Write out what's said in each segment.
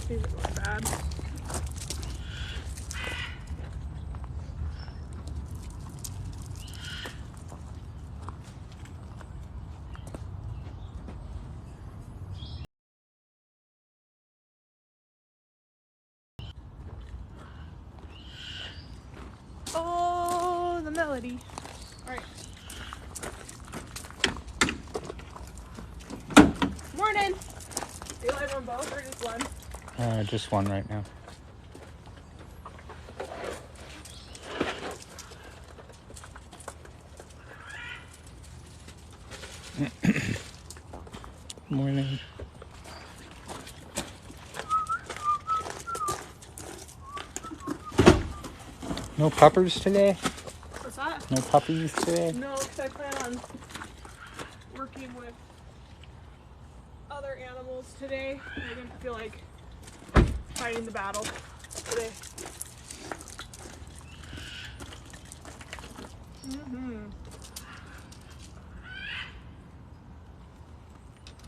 These are really bad. Oh, the melody. All right. Morning. Are you live on both or just one? Just one right now. Morning. No puppers today? What's that? No puppies today? No, because I plan on working with other animals today. I didn't feel like fighting the battle today.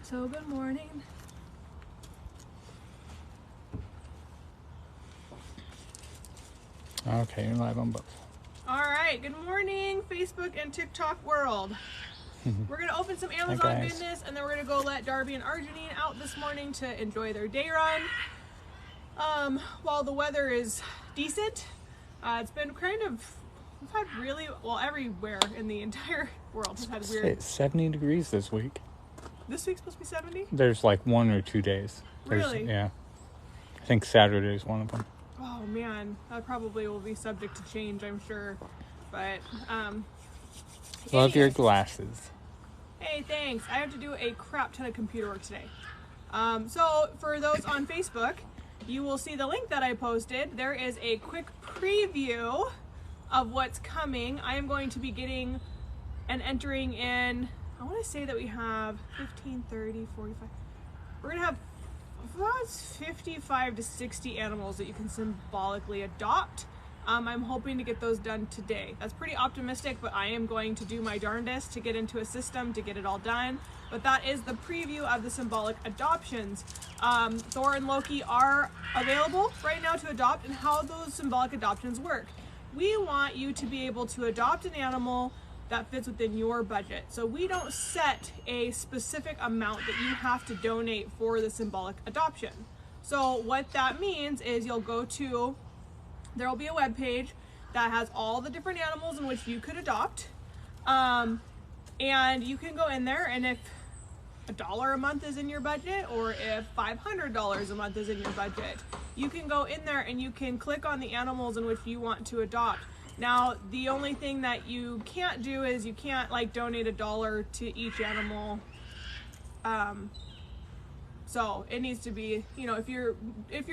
So good morning. Okay, you're live on both. All right, good morning, Facebook and TikTok world. We're gonna open some Amazon business, and then we're gonna go let Darby and Argie out this morning to enjoy their day run. While the weather is decent, it's been kind of, we've had really, well, everywhere in the entire world has had weird. It's 70 degrees this week. This week's supposed to be 70? There's like 1 or 2 days. Really? Yeah. I think Saturday is one of them. Oh man, that probably will be subject to change, I'm sure. But, Love your glasses. Hey, thanks. I have to do a crap ton of computer work today. So for those on Facebook, you will see the link that I posted. There is a quick preview of what's coming. I am going to be getting and entering in, I want to say that we have 15, 30, 45. We're going to have about 55 to 60 animals that you can symbolically adopt. I'm hoping to get those done today. That's pretty optimistic, but I am going to do my darndest to get into a system to get it all done. But that is the preview of the Symbolic Adoptions. Thor and Loki are available right now to adopt, and how those Symbolic Adoptions work. We want you to be able to adopt an animal that fits within your budget. So we don't set a specific amount that you have to donate for the Symbolic Adoption. So what that means is you'll go to, there will be a web page that has all the different animals in which you could adopt. And you can go in there, and if $1 a month is in your budget, or if $500 a month is in your budget, you can go in there and you can click on the animals in which you want to adopt. Now, the only thing that you can't do is you can't like donate $1 to each animal. So it needs to be, you know, if you're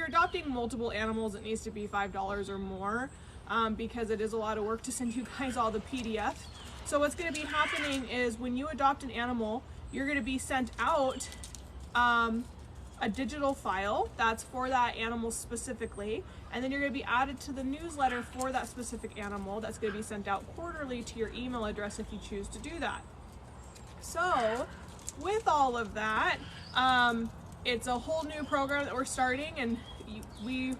adopting multiple animals, it needs to be $5 or more, because it is a lot of work to send you guys all the PDF. So what's going to be happening is when you adopt an animal, you're going to be sent out a digital file that's for that animal specifically, and then you're going to be added to the newsletter for that specific animal that's going to be sent out quarterly to your email address if you choose to do that. So with all of that, it's a whole new program that we're starting, and we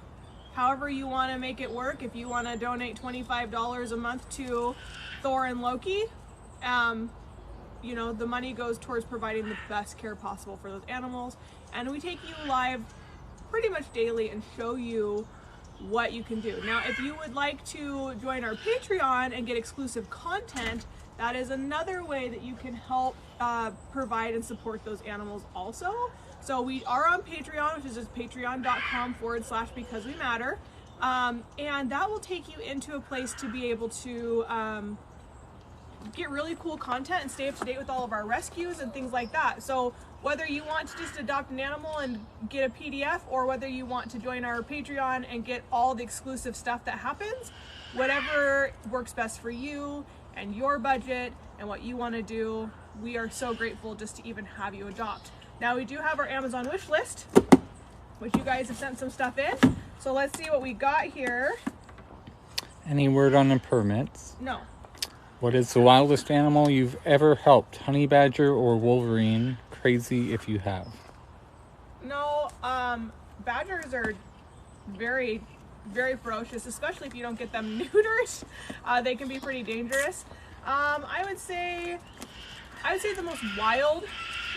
however you want to make it work. If you want to donate $25 a month to Thor and Loki, you know, the money goes towards providing the best care possible for those animals. And we take you live pretty much daily and show you what you can do. Now, if you would like to join our Patreon and get exclusive content, that is another way that you can help provide and support those animals also. So we are on Patreon, which is just patreon.com/BecauseWeMatter. And that will take you into a place to be able to get really cool content and stay up to date with all of our rescues and things like that. So whether you want to just adopt an animal and get a PDF, or whether you want to join our Patreon and get all the exclusive stuff that happens, whatever works best for you and your budget and what you want to do, we are so grateful just to even have you adopt. Now, we do have our Amazon wish list, which you guys have sent some stuff in. So let's see what we got here. Any word on the permits? No. What is the wildest animal you've ever helped? Honey badger or wolverine? Crazy if you have. No, badgers are very, very ferocious, especially if you don't get them neutered. They can be pretty dangerous. I would say the most wild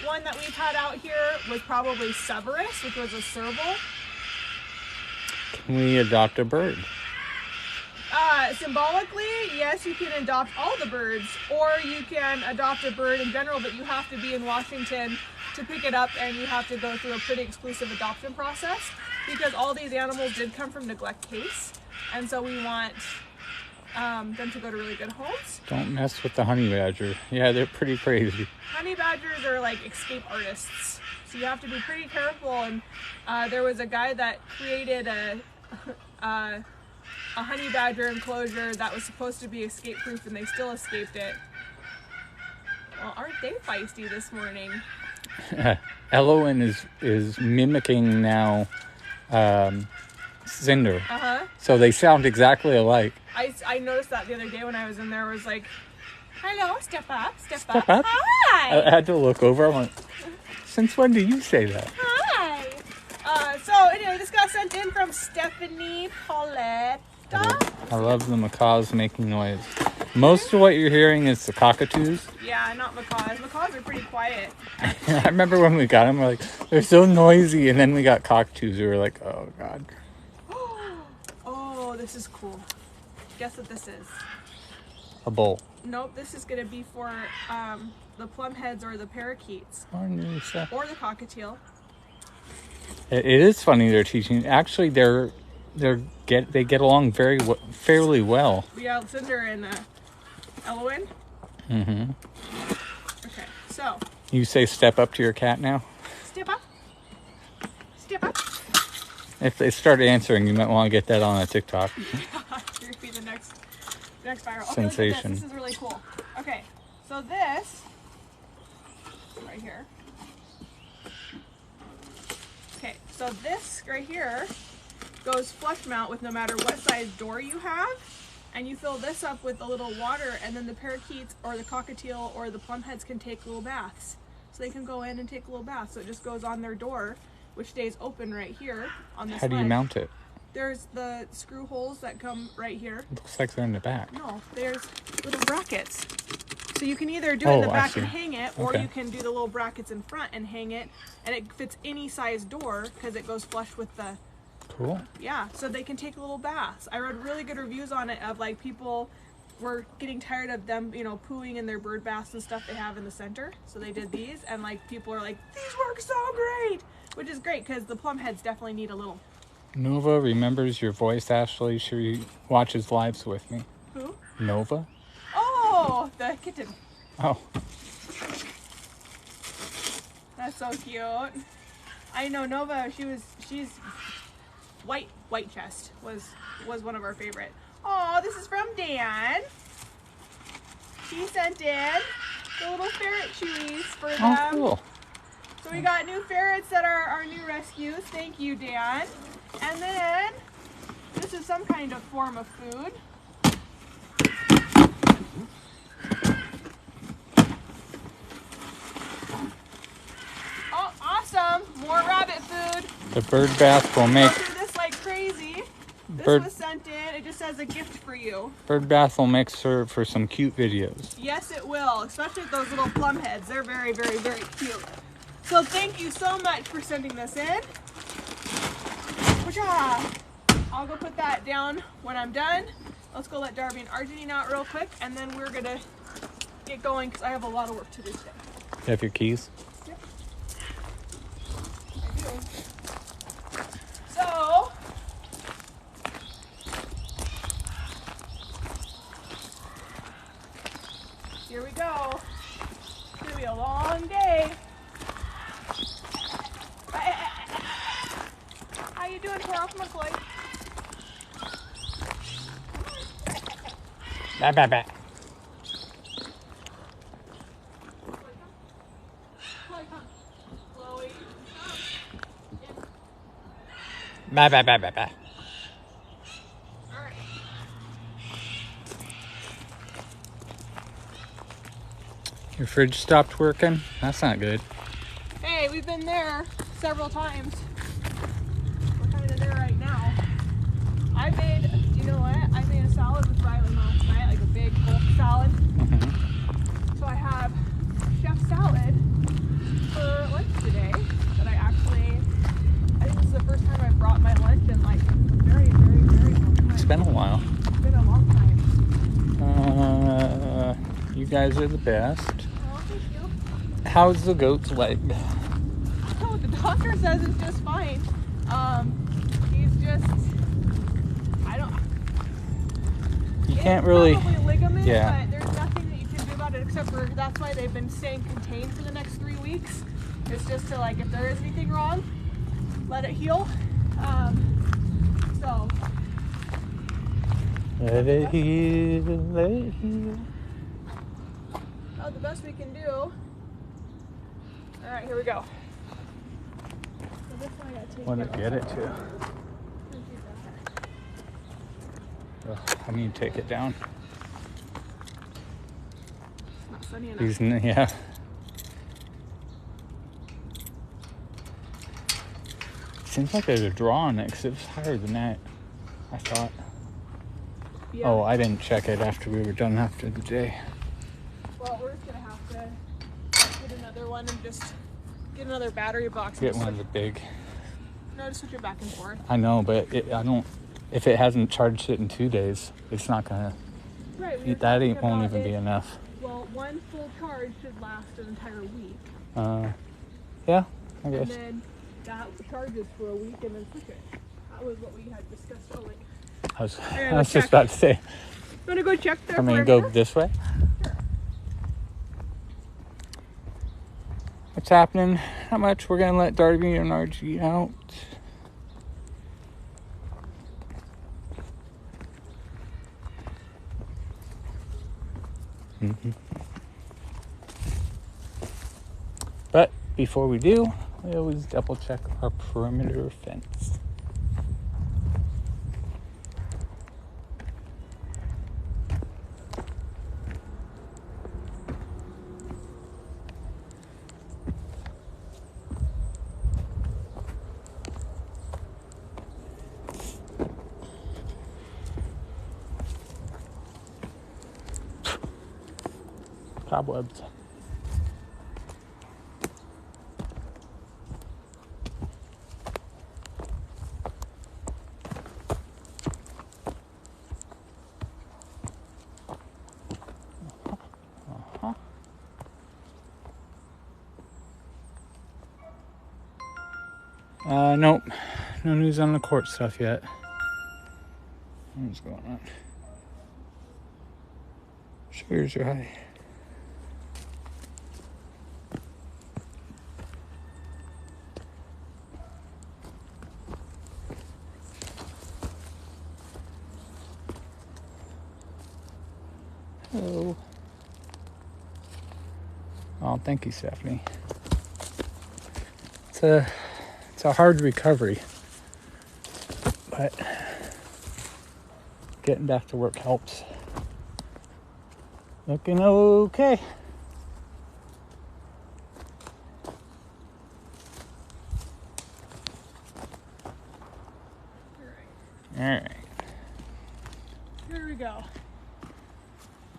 one that we've had out here was probably Severus, which was a serval. Can we adopt a bird? Symbolically, yes, you can adopt all the birds, or you can adopt a bird in general, but you have to be in Washington to pick it up, and you have to go through a pretty exclusive adoption process, because all these animals did come from neglect case, and so we want them to go to really good homes. Don't mess with the honey badger. Yeah, they're pretty crazy. Honey badgers are like escape artists, so you have to be pretty careful. And there was a guy that created a honey badger enclosure that was supposed to be escape proof, and they still escaped it. Well, aren't they feisty this morning? Elowen is mimicking now Cinder. So they sound exactly alike. I noticed that the other day when I was in there. Was like, hello, step up. Step up. Hi. I had to look over. I went, since when do you say that? Hi. So anyway, this got sent in from Stephanie Paulette. I love the macaws making noise. Most of what you're hearing is the cockatoos. Yeah, not macaws. Macaws are pretty quiet. I remember when we got them, we're like, they're so noisy. And then we got cockatoos. We were like, oh, God. Oh, this is cool. Guess what this is? A bowl. Nope, this is going to be for the plumheads or the parakeets. Or new stuff. Or the cockatiel. It is funny they're teaching. Actually, they get along fairly well. Yeah, Cinder and Elowen. Mm-hmm. Okay, so. You say step up to your cat now? Step up. Step up. If they start answering, you might want to get that on a TikTok. Yeah, you're going to be the next viral. Okay, sensation. This is really cool. Okay, so this right here. Okay, so this right here goes flush mount with no matter what size door you have, and you fill this up with a little water, and then the parakeets or the cockatiel or the plumheads can take little baths. So they can go in and take a little bath. So it just goes on their door, which stays open right here on this How do you ledge. mount it? There's the screw holes that come right here. It looks like they're in the back. No, there's little brackets. So you can either do it in the back and hang it, or you can do the little brackets in front and hang it, and it fits any size door because it goes flush with the... Cool. Yeah, so they can take little baths. I read really good reviews on it of like people were getting tired of them, pooing in their bird baths and stuff they have in the center. So they did these, and like people are like, these work so great, which is great because the plumheads definitely need a little. Nova remembers your voice, Ashley. She watches lives with me. Who? Nova? Oh, the kitten. Oh. That's so cute. I know Nova, she's white chest was one of our favorite. Oh, this is from Dan. He sent in the little ferret chewies for them. Oh, cool. So we got new ferrets that are our new rescues. Thank you, Dan. And then this is some kind of form of food. Oh, awesome! More rabbit food. The bird bath will make... Go through this like crazy. This was sent in. It just says a gift for you. Bird bath will make for some cute videos. Yes, it will. Especially with those little plum heads. They're very, very, very cute. So thank you so much for sending this in. I'll go put that down when I'm done. Let's go let Darby and Argie eat out real quick, and then we're gonna get going because I have a lot of work to do today. You have your keys? Yep. I do. So here we go. It's gonna be a long day. How you doing, Prof. McCoy? Bah. Bah. Your fridge stopped working? That's not good. Hey, we've been there several times. We're kind of there right now. You know what? I made a salad with Riley last night, like a big bulk salad. Mm-hmm. So I have chef salad for lunch today. That I think this is the first time I've brought my lunch in like very, very, very long time. It's been a while. It's been a long time. You guys are the best. Oh, thank you. How's the goat's leg? Oh, the doctor says it's just fine. He's just, I don't. You can't really. Probably ligament, Yeah. but there's nothing that you can do about it except for that's why they've been staying contained for the next 3 weeks. It's just to like if there is anything wrong, let it heal. So. Let it heal, let it heal. Oh, the best we can do. All right, here we go. So this one I gotta take What out. to get it to? Ugh, I need to take it down. It's not sunny enough. Yeah. Seems like there's a draw on it because it was higher than that, I thought. Yeah. Oh, I didn't check it after we were done after the day. Well, we're just gonna have to get another one and just get another battery box. Get one of the big. No, just switch it back and forth. I know, but I don't. If it hasn't charged it in 2 days, it's not gonna. Right. That won't even be enough. Well, one full charge should last an entire week. Yeah, I guess. And then that charges for a week and then switch it. That was what we had discussed earlier. I was just about to say. You want to go check there? I'm gonna go this way. Sure. What's happening? How much? We're gonna let Darby and Argie out. Mm-hmm. But before we do, we always double check our perimeter fence. Cobwebs. Nope. No news on the court stuff yet. What's going on? Sugars are high. Hello. Oh, thank you, Stephanie. It's a hard recovery, but getting back to work helps. Looking okay. All right. Here we go.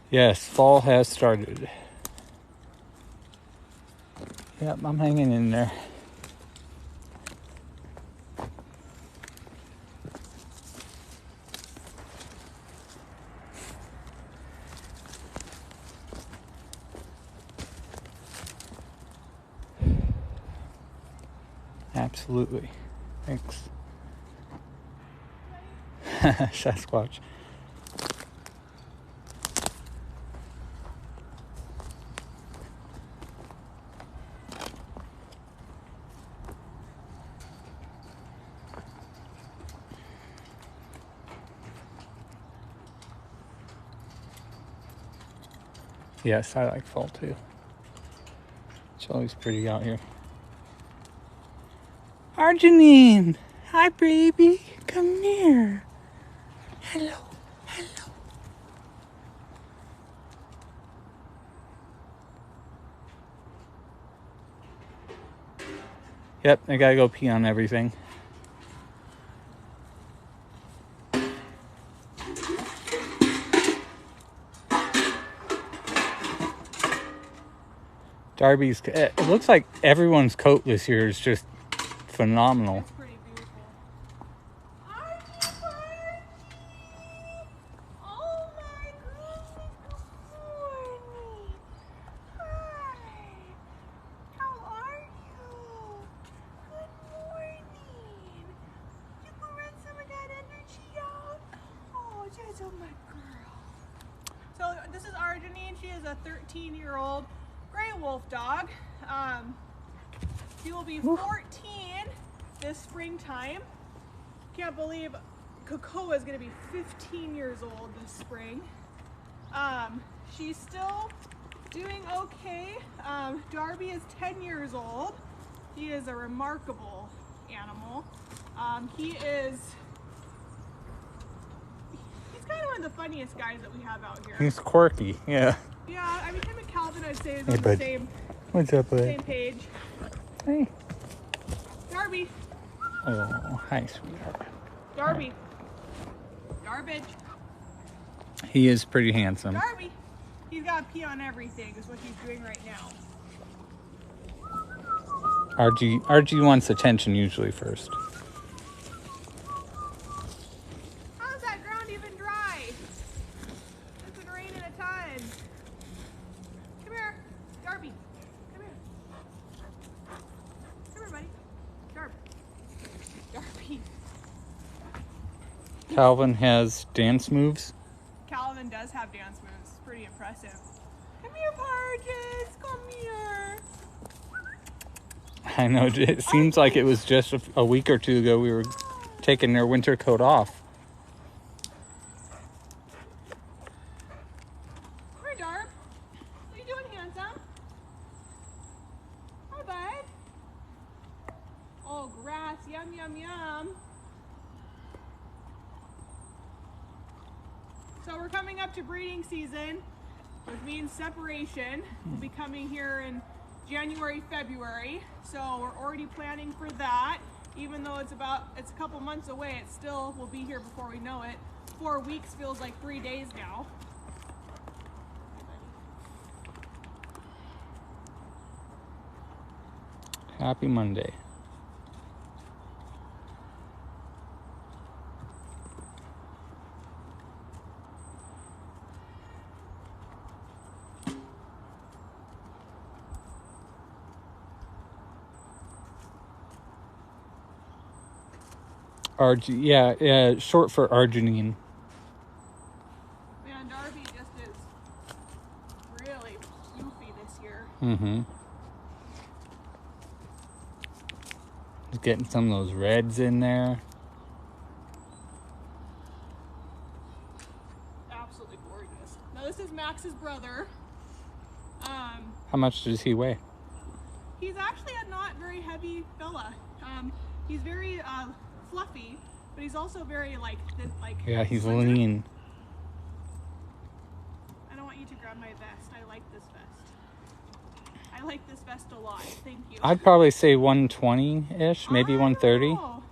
Yes, fall has started. Yep, I'm hanging in there. Absolutely. Thanks. Sasquatch. Yes, I like fall too. It's always pretty out here. Arginine! Hi, baby. Come here. Hello. Hello. Yep, I gotta go pee on everything. Darby's, it looks like everyone's coat this year is just phenomenal. It's pretty beautiful. Argie, oh my goodness, good morning. Hi. How are you? Good morning. You can run some of that energy out. Oh, that's my girl. So this is Argie. She is a 13-year-old gray wolf dog. She will be 14 this springtime. Can't believe Kokoa is going to be 15 years old this spring. She's still doing okay. Darby is 10 years old. He is a remarkable animal. He's kind of one of the funniest guys that we have out here. He's quirky, yeah. Yeah, I mean, him and Calvin, I'd say, is Hey, on the bud. same, What's up, bud? same page. Hey. Darby. Oh, hi, sweetheart. Darby. Garbage. He is pretty handsome. Darby. He's got to pee on everything, is what he's doing right now. Argie wants attention usually first. How's that ground even dry? It's been raining a ton. Come here, Darby. Come here. Come here, buddy. Darby. Calvin has dance moves. Calvin does have dance moves. It's pretty impressive. Come here, Parges. Come here. I know, it seems like it was just a week or two ago we were taking their winter coat off. Come here, Darb. What are you doing, handsome? Hi, bud. Oh, grass. Yum, yum, yum. So we're coming up to breeding season, which means separation. We'll be coming here in January, February. So we're already planning for that. Even though it's a couple months away, it still will be here before we know it. 4 weeks feels like 3 days now. Happy Monday. Argie, yeah, short for Arginine. Man, Darby just is really goofy this year. Mm-hmm. He's getting some of those reds in there. Absolutely gorgeous. Now this is Max's brother. How much does he weigh? He's actually a not very heavy fella. He's very fluffy, but he's also very Yeah, he's slender. lean. I don't want you to grab my vest. I like this vest. I like this vest a lot. Thank you. I'd probably say 120-ish, maybe I 130. don't know.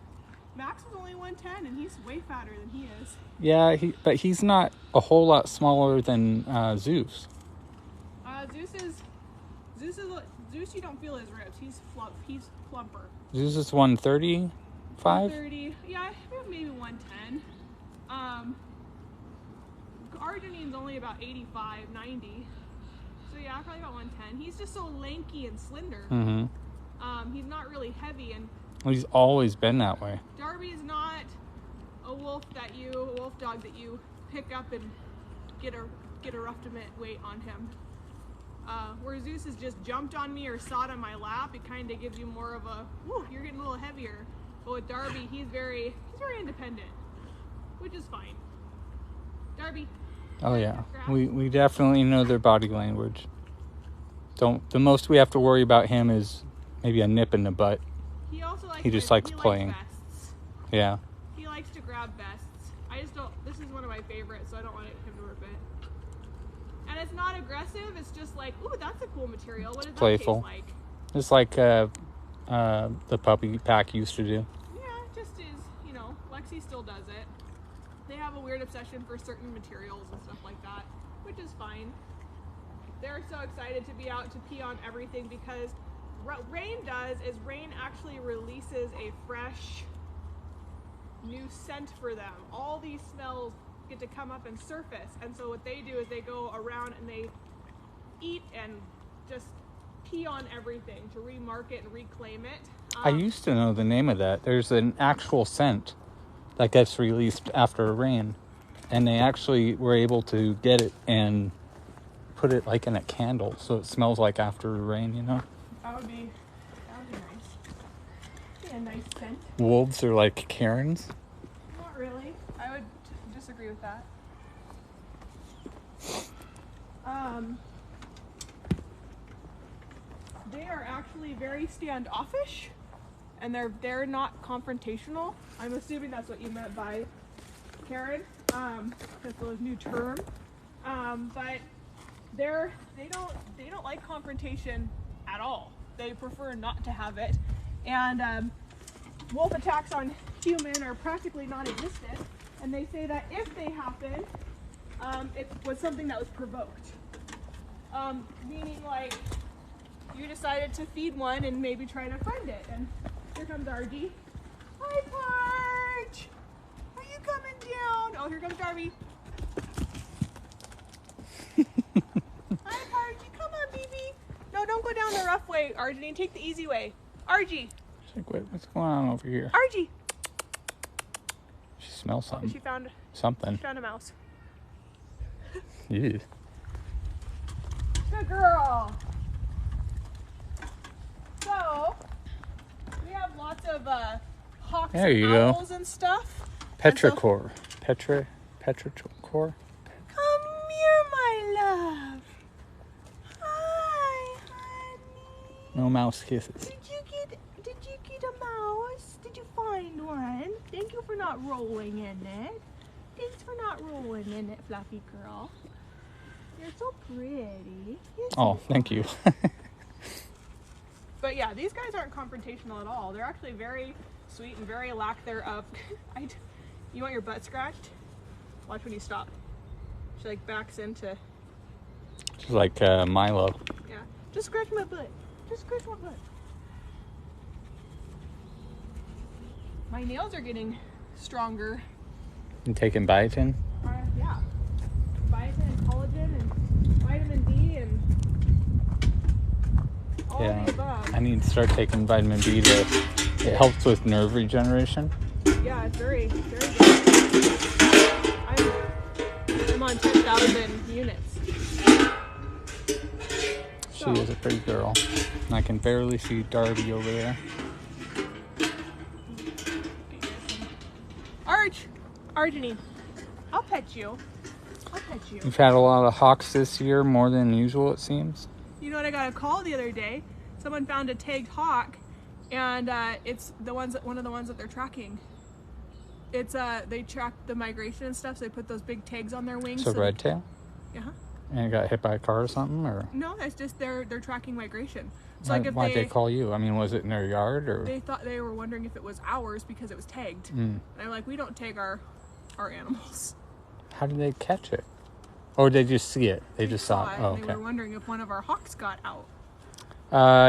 Max was only 110, and he's way fatter than he is. Yeah, but he's not a whole lot smaller than Zeus. Zeus. You don't feel his ribs. He's plumper. Zeus is 135. 130. Yeah, maybe 110. Arginine's only about 85, 90. So yeah, probably about 110. He's just so lanky and slender. Mm-hmm. He's not really heavy, and He's always been that way. Darby is not a wolf dog that you pick up and get a rough weight on him. Where Zeus has just jumped on me or sat on my lap, it kind of gives you more of a, whoo, you're getting a little heavier. But with Darby, he's very independent, which is fine. Darby. Oh yeah, we definitely know their body language. The most we have to worry about him is maybe a nip in the butt. He just likes playing. Vests. Yeah. He likes to grab vests. I just don't. This is one of my favorites, so I don't want him to rip it. And it's not aggressive. It's just like, ooh, that's a cool material. What does Playful. that taste like? It's like the puppy pack used to do. Yeah, it just is, you know, Lexi still does it. They have a weird obsession for certain materials and stuff like that, which is fine. They're so excited to be out to pee on everything because what rain does is rain actually releases a fresh new scent for them. All these smells get to come up and surface, and so what they do is they go around and they eat and just pee on everything to remark it and reclaim it. I used to know the name of that. There's an actual scent that gets released after rain, and they actually were able to get it and put it like in a candle so it smells like after rain, you know? That would be nice. Be a nice scent. Wolves are like Karens. Not really. I would disagree with that. They are actually very standoffish, and they're not confrontational. I'm assuming that's what you meant by Karen. That's a new term. But they don't like confrontation at all. They prefer not to have it. And wolf attacks on human are practically non-existent. And they say that if they happen, it was something that was provoked. Meaning like you decided to feed one and maybe try to find it. And here comes Argie. Hi, Parch! Are you coming down? Oh, here comes Darby. Hi, Argie. Come on, baby. No, don't go down the rough way, Argie. Take the easy way. Argie. She's like, what's going on over here? Argie. She smells something. She found something. She found a mouse. Yeah. Good girl. So we have lots of hawks there and you owls go. And stuff. Petrichor. Petrichor. Come here, my love. Hi, honey. No mouse kisses. Did you get a mouse? Did you find one? Thank you for not rolling in it. Thanks for not rolling in it, fluffy girl. You're so pretty. Oh, thank you. But yeah, these guys aren't confrontational at all. They're actually very sweet and very lack thereof. You want your butt scratched? Watch when you stop. She like backs into. She's like Milo. Yeah. Just scratch my butt. Just scratch my butt. My nails are getting stronger. You taking biotin? Yeah. Biotin and collagen and vitamin D and all the above. I need to start taking vitamin B it helps with nerve regeneration. Yeah, it's very, very good. I'm on 10,000 units. She is a pretty girl. And I can barely see Darby over there. Argie, I'll pet you. I'll pet you. You've had a lot of hawks this year, more than usual, it seems. You know what? I got a call the other day. Someone found a tagged hawk, and it's one of the ones that they're tracking. It's they track the migration and stuff, so they put those big tags on their wings. It's a red tail? Yeah. And it got hit by a car or something, or? No, it's just they're tracking migration. So Why'd they call you? I mean, was it in their yard, or? They were wondering if it was ours because it was tagged. And I'm like, we don't tag our animals. How did they catch it? Or did they just see it? They just saw it. Oh, okay. They were wondering if one of our hawks got out.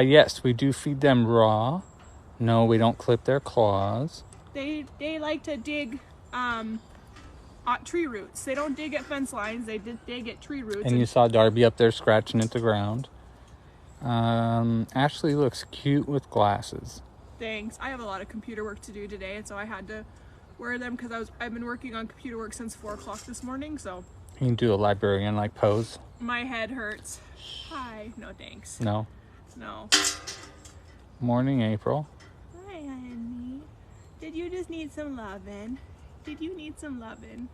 Yes, we do feed them raw. No, we don't clip their claws. They like to dig tree roots. They don't dig at fence lines. They dig at tree roots. And you saw Darby up there scratching at the ground. Ashley looks cute with glasses. Thanks. I have a lot of computer work to do today, and so I had to wear them because I've been working on computer work since 4 o'clock this morning. So you can do a librarian-like pose. My head hurts. Hi. No thanks. No. No. Morning, April. Hi, honey. Did you just need some lovin'? Did you need some lovin'?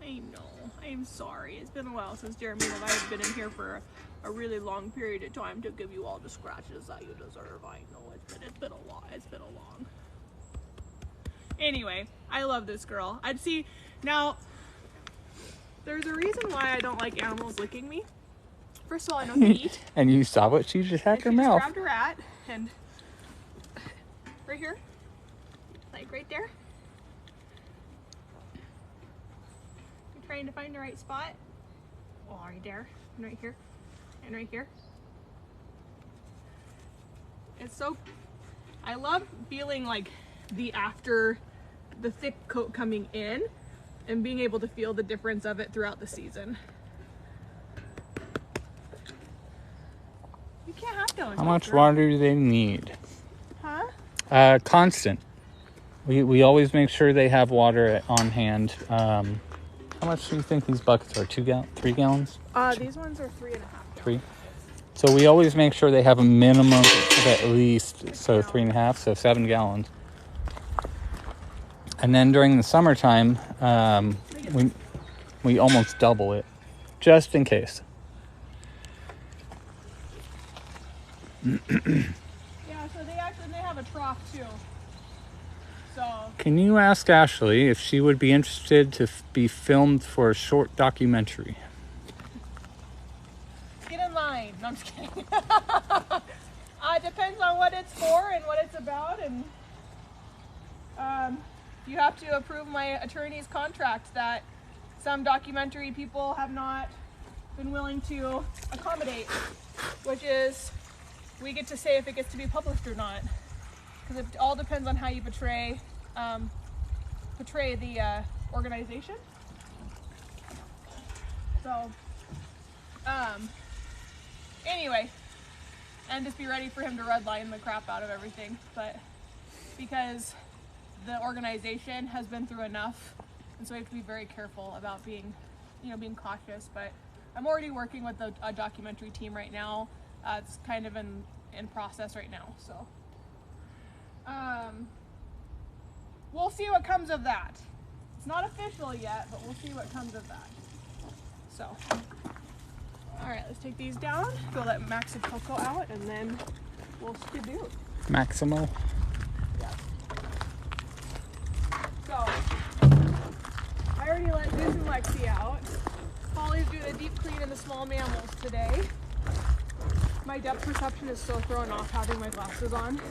I know. I'm sorry. It's been a while since Jeremy and I have been in here for a really long period of time to give you all the scratches that you deserve. I know it's been a lot. It's been a long. Anyway, I love this girl. I'd see now. There's a reason why I don't like animals licking me. First of all, I know they eat. And you saw what she just had her mouth. Grabbed a rat, and Right here. Like right there. You're trying to find the right spot. Oh, right there. And right here. And right here. It's so, I love feeling like the thick coat coming in and being able to feel the difference of it throughout the season. You can't have those. How much water do they need? Huh? Constant. We always make sure they have water on hand. How much do you think these buckets are? 3 gallons? These ones are 3.5. 3. So we always make sure they have a minimum of at least 3.5, so 7 gallons. And then during the summertime, we almost double it, just in case. Yeah, so they have a trough too. So. Can you ask Ashley if she would be interested to be filmed for a short documentary? Get in line. No, I'm just kidding. Depends on what it's for and what it's about, and you have to approve my attorney's contract that some documentary people have not been willing to accommodate, which is we get to say if it gets to be published or not, because it all depends on how you portray the organization. So anyway, and just be ready for him to redline the crap out of everything, but because the organization has been through enough, and so we have to be very careful about being cautious. But I'm already working with a documentary team right now. It's kind of in process right now, so we'll see what comes of that. It's not official yet, but we'll see what comes of that. So, all right, let's take these down. Go let Max and Coco out, and then we'll skidoo. Maximo. Yeah. So, I already let Zeus and Lexi out. Polly's doing a deep clean in the small mammals today. My depth perception is so thrown off having my glasses on.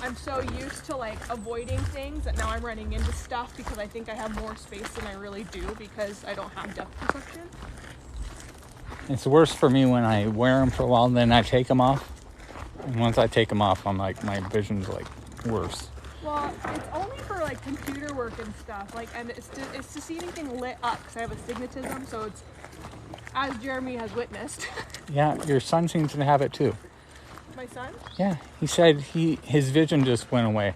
I'm so used to like avoiding things that now I'm running into stuff because I think I have more space than I really do because I don't have depth perception. It's worse for me when I wear them for a while and then I take them off. And once I take them off, I'm like, my vision's like worse. Well, it's only for like computer work and stuff. Like, and it's to see anything lit up because I have astigmatism. So it's, as Jeremy has witnessed. Yeah, your son seems to have it too. My son? Yeah, he said his vision just went away.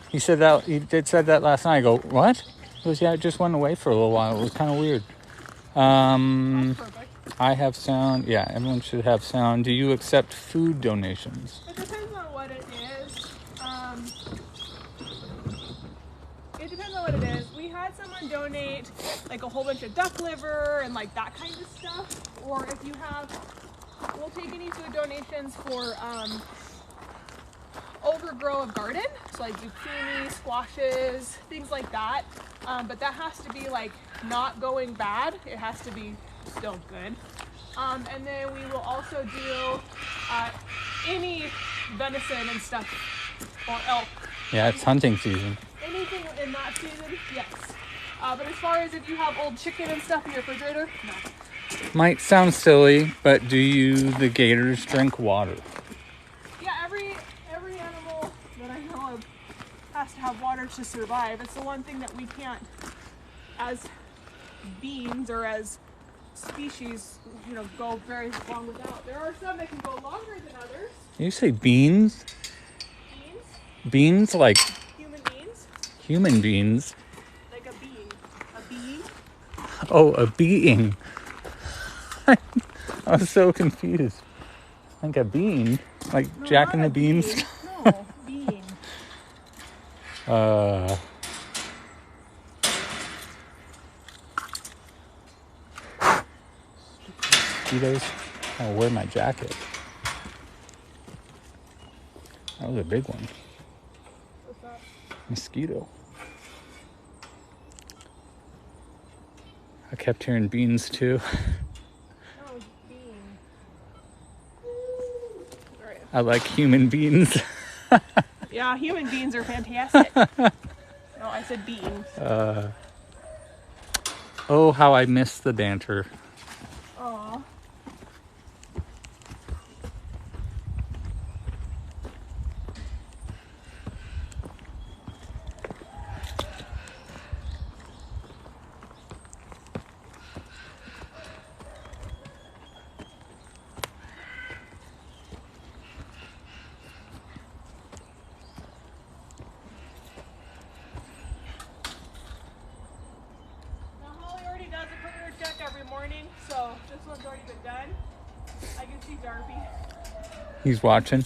He said that last night. I go, what? He goes, yeah, it just went away for a little while. It was kind of weird. That's perfect. I have sound. Yeah, everyone should have sound. Do you accept food donations? It depends on what it is. It depends on what it is. We had someone donate like a whole bunch of duck liver and like that kind of stuff. Or if you have, we'll take any food donations for overgrow of garden. So like zucchini, squashes, things like that. But that has to be like not going bad. It has to be still good. And then we will also do any venison and stuff, or elk. Yeah, it's hunting season. Anything in that season, yes. But as far as if you have old chicken and stuff in your refrigerator, no. Might sound silly, but do the gators drink water? Yeah, every animal that I know of has to have water to survive. It's the one thing that we can't, as beings or as species, go very long without. There are some that can go longer than others. You say beans? Beans? Beans like Human beings? human beings? Like a being. A being? Oh, a being. I was so confused. Like a bean? Like No, Jack and not the a Beans? being. No, being. Mosquitoes. I'll wear my jacket. That was a big one. What's that? Mosquito. I kept hearing beans too. Oh, being. Alright. I like human beans. Yeah, human beings are fantastic. No, I said beings. Oh, how I miss the banter. Aw. Every morning, so this one's already been done. I can see Darby. He's watching.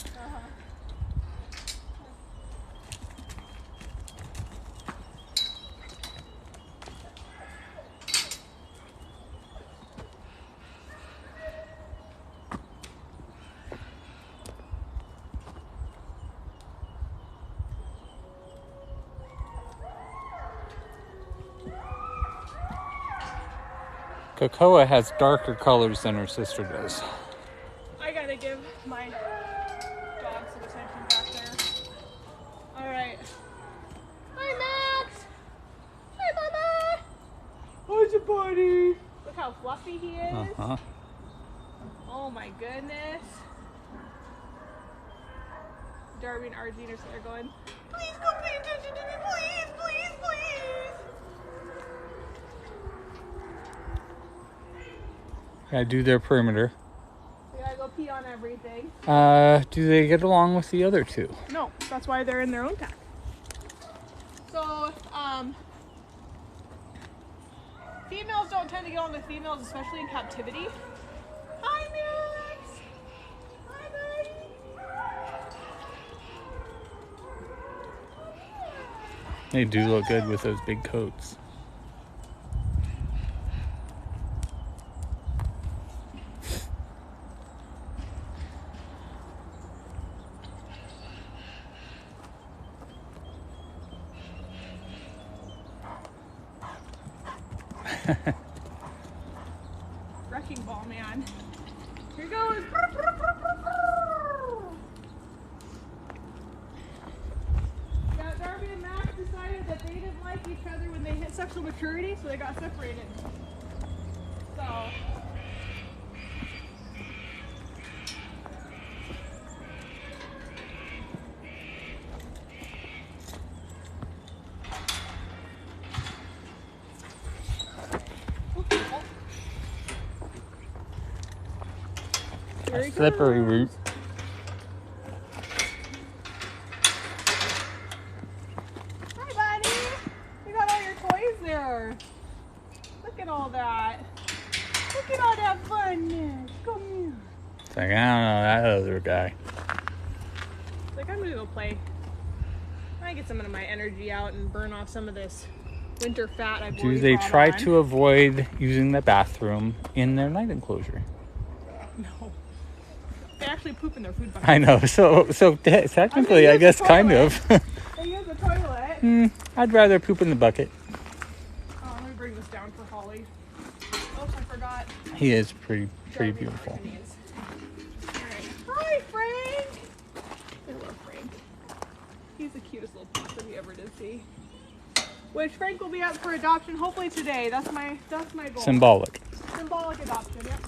Kokoa has darker colors than her sister does. I gotta give my dog some attention back there. Alright. Hi, Max! Hi, Mama! How's your buddy? Look how fluffy he is. Uh-huh. Oh my goodness. Darby and Argie are sitting there going, please go pay attention to me, please, please, please. Gotta do their perimeter. We gotta go pee on everything. Do they get along with the other two? No, that's why they're in their own pack. So, females don't tend to get along with females, especially in captivity. Hi, Max! Hi, buddy! They do look good with those big coats. Wrecking ball, man. Here goes. Yeah, Darby and Max decided that they didn't like each other when they hit sexual maturity, so they got separated. So. Slippery root. Hi, buddy. You got all your toys there. Look at all that. Look at all that funness. Come here. It's like, I don't know that other guy. It's like, I'm gonna go play. I get some of my energy out and burn off some of this winter fat I've Do already they brought try on. to avoid using the bathroom in their night enclosure? No. They actually poop in their food bucket. I know. So technically, I guess kind of. They use the toilet. I'd rather poop in the bucket. Oh, let me bring this down for Holly. Oh, I forgot. He is pretty Darby beautiful. All right. Hi, Frank. I love Frank. He's the cutest little pup that we ever did see. Which Frank will be up for adoption hopefully today. That's my goal. Symbolic. Symbolic adoption. Yep.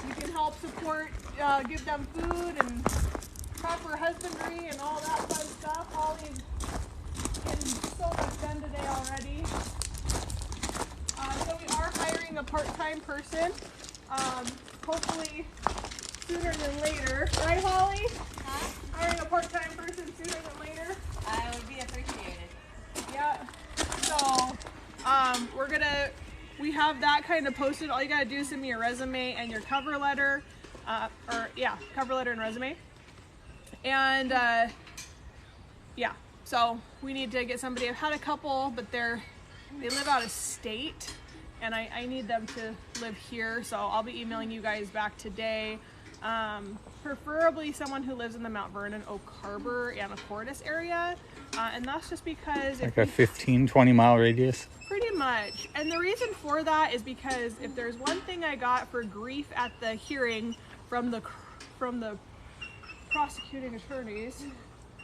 You can help support, give them food and proper husbandry and all that fun stuff. Holly's getting so much done today already. So we are hiring a part-time person. Hopefully sooner than later. Right, Holly? Huh? Hiring a part-time person sooner than later. I would be appreciated. Yeah. So, we have that kind of posted. All you gotta do is send me your resume and your cover letter, cover letter and resume. And yeah, so we need to get somebody. I've had a couple, but they live out of state, and I need them to live here. So I'll be emailing you guys back today. Preferably someone who lives in the Mount Vernon, Oak Harbor, Anacortes area. And that's just because Like a 15-20 mile radius. pretty much. And the reason for that is because if there's one thing I got for grief at the hearing from the prosecuting attorneys,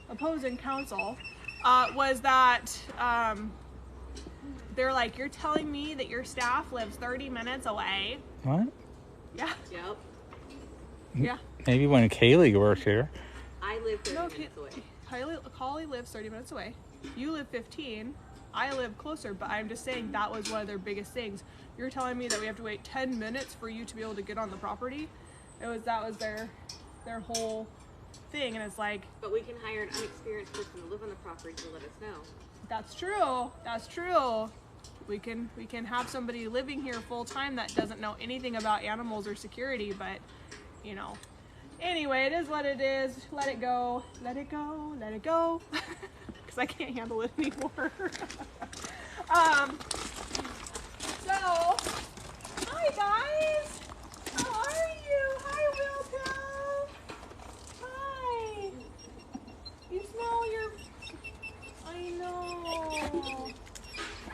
opposing counsel, was that they're like, you're telling me that your staff lives 30 minutes away? What? Yeah. Yep. Yeah. Maybe when Kaylee worked here. I live 30 minutes away. Holly lives 30 minutes away. You live 15. I live closer, but I'm just saying that was one of their biggest things. You're telling me that we have to wait 10 minutes for you to be able to get on the property? That was their whole thing, and it's like, but we can hire an unexperienced person to live on the property to let us know. That's true. That's true. We can have somebody living here full time that doesn't know anything about animals or security, but you know. Anyway, it is what it is. Let it go. Let it go. Let it go. Because I can't handle it anymore. So, hi guys. How are you? Hi, Wilco. Hi. You smell your... I know.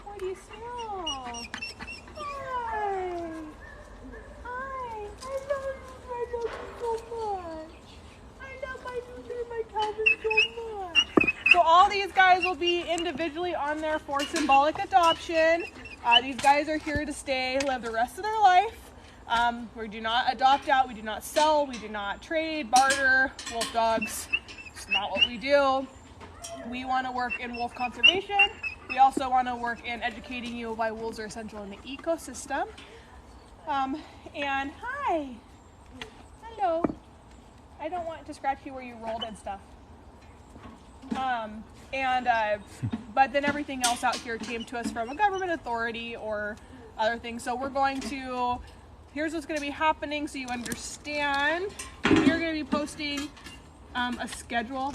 What do you smell? Hi. Hi. I love you so much. I love my Luther and my Calvin so much. So all these guys will be individually on there for symbolic adoption. These guys are here to stay, live the rest of their life. We do not adopt out, we do not sell, we do not trade, barter, wolf dogs. It's not what we do. We want to work in wolf conservation. We also want to work in educating you why wolves are essential in the ecosystem. And hi. Hello. I don't want to scratch you where you rolled and stuff. But then everything else out here came to us from a government authority or other things. So we're going to, here's what's going to be happening so you understand. We're going to be posting a schedule.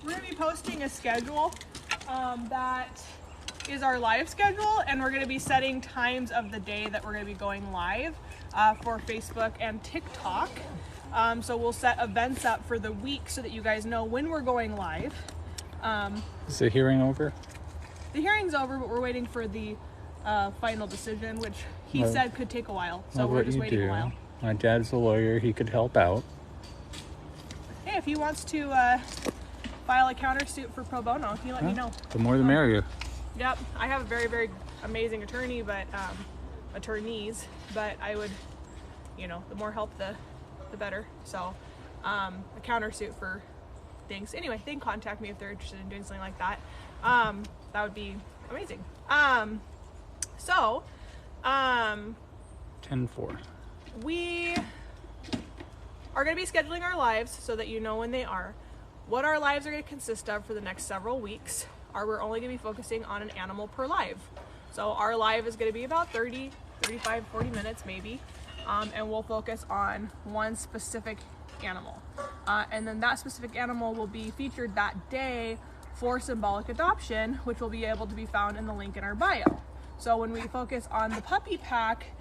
We're going to be posting a schedule that is our live schedule, and we're going to be setting times of the day that we're going to be going live for Facebook and TikTok. So we'll set events up for the week so that you guys know when we're going live. Is the hearing over? The hearing's over, but we're waiting for the final decision, which he said could take a while. So we're just waiting a while. My dad's a lawyer. He could help out. Hey, if he wants to file a countersuit for pro bono, he let me know. The more the merrier. Yep, I have a very, very amazing attorney, but attorneys, but I would, you know, the more help, the better. So, a countersuit for things. Anyway, they can contact me if they're interested in doing something like that. That would be amazing. 10-4. We are going to be scheduling our lives so that you know when they are. What our lives are going to consist of for the next several weeks are we're only going to be focusing on an animal per live. So our live is going to be about 30, 35, 40 minutes maybe, and we'll focus on one specific animal. And then that specific animal will be featured that day for symbolic adoption, which will be able to be found in the link in our bio. So when we focus on the puppy pack,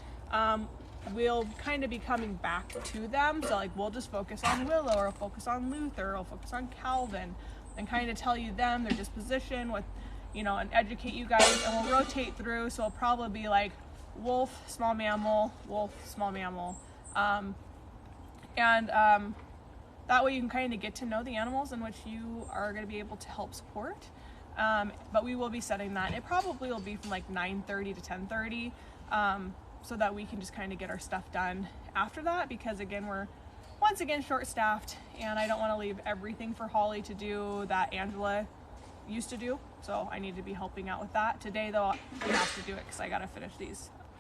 we'll kind of be coming back to them. So like we'll just focus on Willow, or focus on Luther, or focus on Calvin, and kind of tell you them, their disposition, with, you know, and educate you guys, and we'll rotate through. So it'll probably be like wolf, small mammal, wolf, small mammal. That way you can kind of get to know the animals in which you are going to be able to help support. But we will be setting that. It probably will be from like 9:30 to 10:30. So that we can just kind of get our stuff done after that, because again, we're once again short-staffed, and I don't want to leave everything for Holly to do that Angela used to do. So I need to be helping out with that. Today though, we have to do it because I got to finish the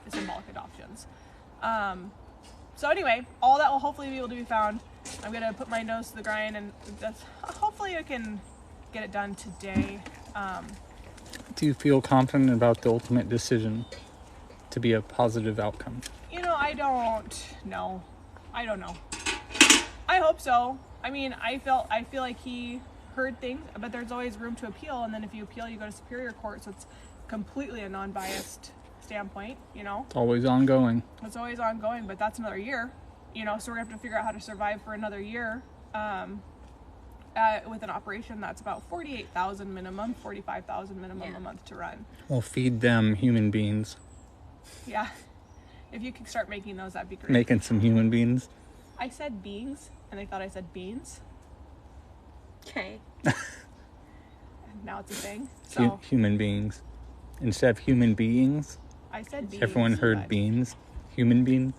symbolic adoptions. So anyway, all that will hopefully be able to be found. I'm going to put my nose to the grind, and hopefully I can get it done today. Do you feel confident about the ultimate decision to be a positive outcome? You know, I don't know. I don't know. I hope so. I mean, I feel like he heard things, but there's always room to appeal, and then if you appeal, you go to superior court, so it's completely a non-biased standpoint, you know? It's always ongoing. It's always ongoing, but that's another year, you know, so we're gonna have to figure out how to survive for another year with an operation that's about 48,000 minimum, 45,000 minimum a month to run. We'll feed them human beings. Yeah. If you could start making those, that'd be great. Making some human beings. I said beings, and they thought I said beans. Okay. And now it's a thing. So Human beings. Instead of human beings, I said beans. everyone heard beans. Human beings.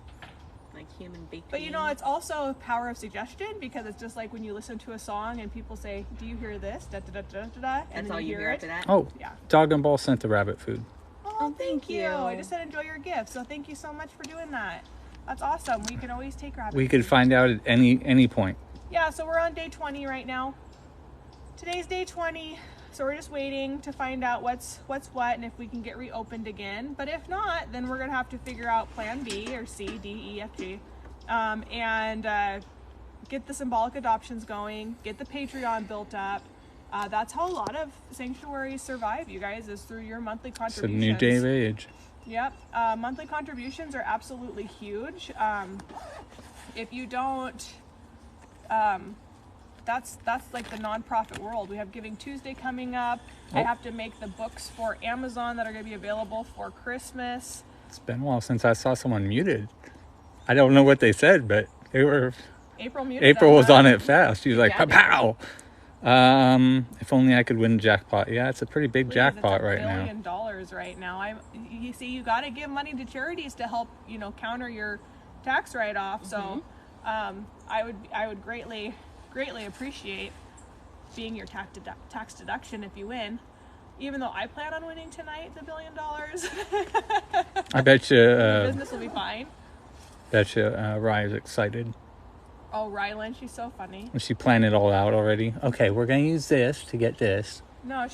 Like human baked But you know, it's also power of suggestion, because it's just like when you listen to a song and people say, "Do you hear this?" Da da da da da da. And That's then all you hear after it. that? Oh, Yeah. Dog and Ball sent the rabbit food. Oh, thank you. you. I just said enjoy your gift, so thank you so much for doing that. That's awesome. We can always take rabbit We could food. find out at any point. Yeah, so we're on day 20 right now. Today's day 20, so we're just waiting to find out what's what and if we can get reopened again. But if not, then we're gonna have to figure out plan B or C, D, E, F, G, and get the symbolic adoptions going, get the Patreon built up. That's how a lot of sanctuaries survive, you guys, is through your monthly It's a contributions. new day of age. Yep. Monthly contributions are absolutely huge. If you don't, that's like the nonprofit world. We have Giving Tuesday coming up. I have to make the books for Amazon that are going to be available for Christmas. It's been a while since I saw someone muted. I don't know what they said, but they were. April muted April them, was huh? on it fast. She was like, Yeah, pow. If only I could win the jackpot. Yeah, it's a pretty big Please, jackpot it's right $1 now. billion right now. You see, you got to give money to charities to help, counter your tax write-off. So, I would greatly appreciate being your tax deduction if you win. Even though I plan on winning tonight, the $1 billion, I bet you. business will be fine. Bet you. Rye's excited. Oh, Rylan, she's so funny. She planned it all out already. Okay, we're gonna use this to get this. No,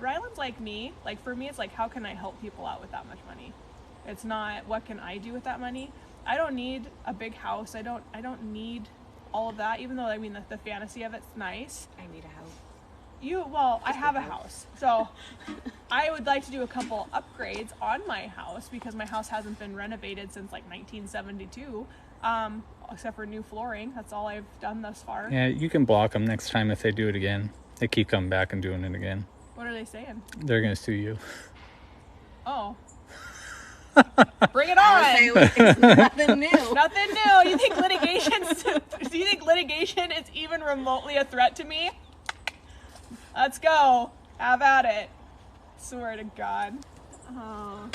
Rylan's like me. Like for me, it's like, how can I help people out with that much money? It's not, what can I do with that money? I don't need a big house. I don't need all of that, even though, I mean, the fantasy of it's nice. I need a house. I have a house. So I would like to do a couple upgrades on my house, because my house hasn't been renovated since like 1972. Except for new flooring. That's all I've done thus far. Yeah, you can block them next time if they do it again. They keep coming back and doing it again. What are they saying? They're gonna sue you. Oh. Bring it on! It's nothing new. Nothing new. You think litigation is even remotely a threat to me? Let's go. Have at it. Swear to God. Oh.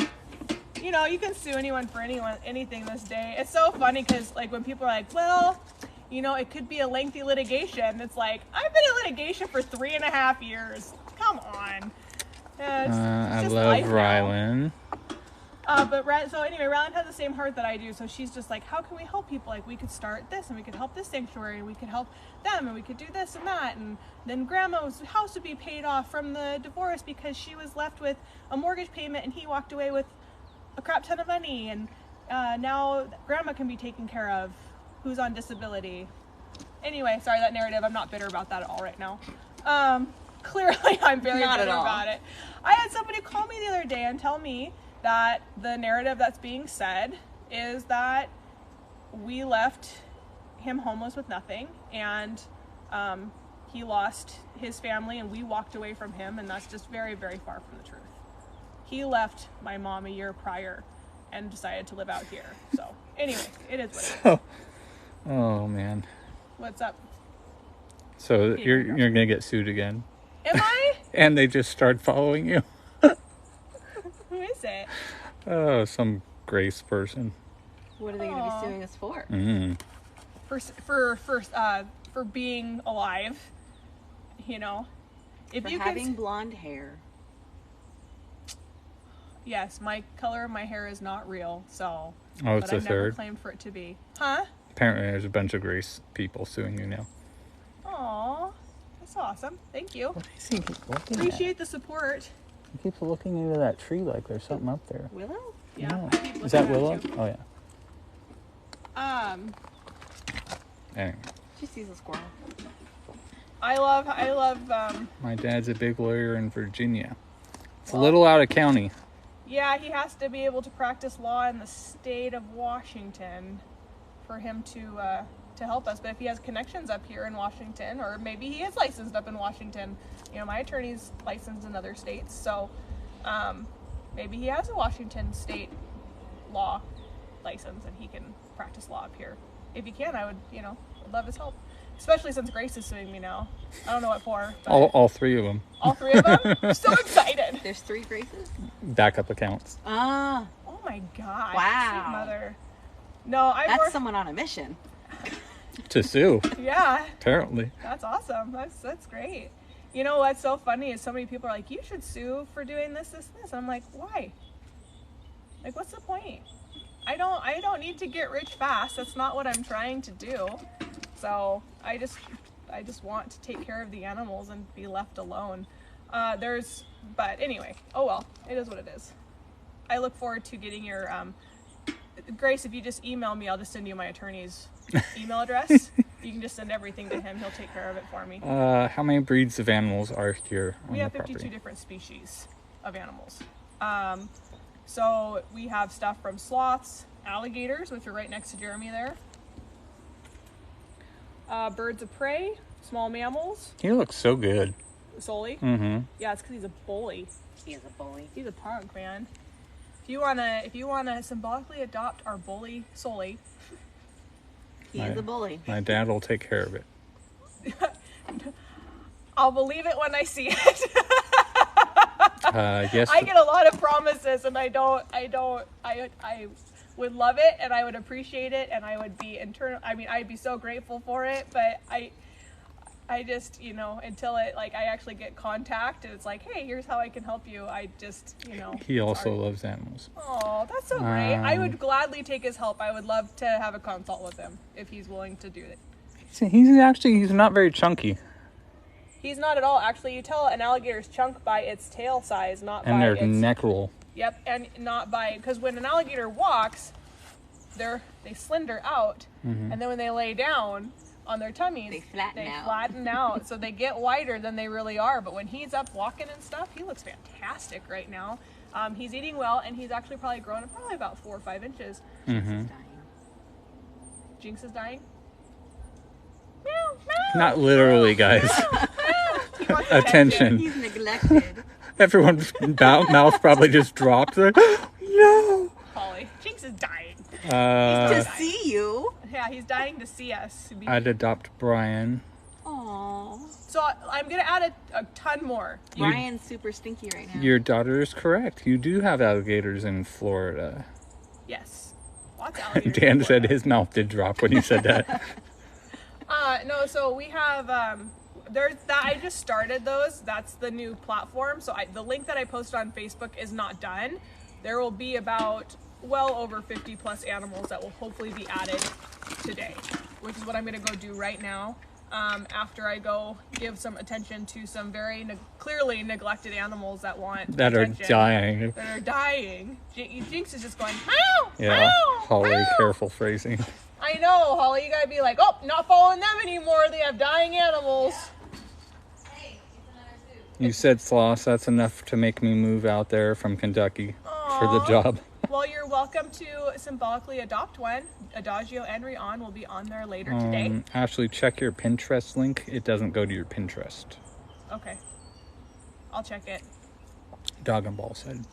You can sue anyone for anything this day. It's so funny because, like, when people are like, well, it could be a lengthy litigation. It's like, I've been in litigation for 3.5 years. Come on. I love life now. Rylan. So anyway, Rylan has the same heart that I do. So she's just like, how can we help people? Like, we could start this, and we could help this sanctuary, and we could help them, and we could do this and that. And then Grandma's house would be paid off from the divorce because she was left with a mortgage payment, and he walked away with a crap ton of money. And now Grandma can be taken care of, who's on disability. Anyway, sorry, that narrative, I'm not bitter about that at all right now. Clearly, I'm very Not at bitter all. about it. I had somebody call me the other day and tell me that the narrative that's being said is that we left him homeless with nothing, and he lost his family, and we walked away from him, and that's just very, very far from the truth. He left my mom a year prior and decided to live out here. So anyway, it is what it is. Oh man. What's up? So you're gonna get sued again, Am I? and they just start following you. Who is it? Oh, some Grace person. What are they going to be suing us for? Mm. For being alive, If For you having can, blonde hair. yes, my color of my hair is not real, so. Oh, it's but a I've never third. claimed for it to be. Huh? Apparently, there's a bunch of Grace people suing you now. Aw, that's awesome. Thank you. What is he looking Appreciate the support. He keeps looking into that tree like there's something up there. Willow? Yeah. No. I keep Is that looking at it, Willow? too. Oh yeah. Anyway, She sees a squirrel. I love, my dad's a big lawyer in Virginia. It's a little out of county. yeah, he has to be able to practice law in the state of Washington for him to to help us. But if he has connections up here in Washington, or maybe he is licensed up in Washington, you know, my attorney's licensed in other states, so maybe he has a Washington state law license and he can practice law up here. If he can, I would, you know, would love his help. Especially since Grace is suing me now. I don't know what for. But All three of them. all three of them? I'm so excited. There's 3 Graces? Backup accounts. Ah, Oh my God. Wow. Sweet mother. No, I that's work. someone on a mission. To sue, Yeah, apparently. that's awesome. That's great. You know what's so funny is so many people are like, you should sue for doing this. And I'm like, why? Like, what's the point? I don't need to get rich fast. That's not what I'm trying to do. So I just want to take care of the animals and be left alone. But anyway, oh well, it is what it is. I look forward to getting your, Grace, if you just email me, I'll just send you my attorney's email address. You can just send everything to him. He'll take care of it for me. How many breeds of animals are here on We the have 52 property? different species of animals. So we have stuff from sloths, alligators, which are right next to Jeremy there. Birds of prey, small mammals. He looks so good. Sully. Mm-hmm. Yeah, it's because he's a bully. He is a bully. He's a punk, man. If you wanna symbolically adopt our bully Sully, He is a bully. My dad will take care of it. I'll believe it when I see it. Yes. I get a lot of promises, and I would love it, and I would appreciate it, and I would be I'd be so grateful for it, but I just, you know, until it, like, I actually get contact, and it's like, hey, here's how I can help you, I just, you know. He also loves animals. Oh, that's so great. I would gladly take his help. I would love to have a consult with him, if he's willing to do it. He's not very chunky. He's not at all. Actually, you tell an alligator's chunk by its tail size, not And by their its... neck roll. Yep, and not by... Because when an alligator walks, they slender out, and then when they lay down on their tummies, They flatten out. So they get wider than they really are. But when he's up walking and stuff, he looks fantastic right now. He's eating well, and he's actually probably grown about 4 or 5 inches. Mm-hmm. Jinx is dying. Not literally, guys. He wants Attention. He's neglected. Everyone's mouth probably just dropped. Like, no. Holly. Jinx is dying. To see you. Yeah, he's dying to see us. I'd adopt Brian. Aww. So I'm going to add a ton more. Brian's super stinky right now. Your daughter is correct. You do have alligators in Florida. Yes. Lots of alligators. Dan in said Florida. his mouth did drop when you said that. No, so we have, there's that, I just started those. That's the new platform. So the link that I posted on Facebook is not done. There will be about well over 50 plus animals that will hopefully be added today, which is what I'm going to go do right now. After I go give some attention to some very clearly neglected animals that want That are attention, dying. That are dying. Jinx is just going, meow, Yeah. meow, Holly, meow. careful phrasing. I know, Holly, you gotta be like, oh, not following them anymore. They have dying animals. You said sloths. That's enough to make me move out there from Kentucky for the Aw. job. Well, you're welcome to symbolically adopt one. Adagio and Rion will be on there later today. Ashley, check your Pinterest link. It doesn't go to your Pinterest. Okay. I'll check it. Dog and Ball said.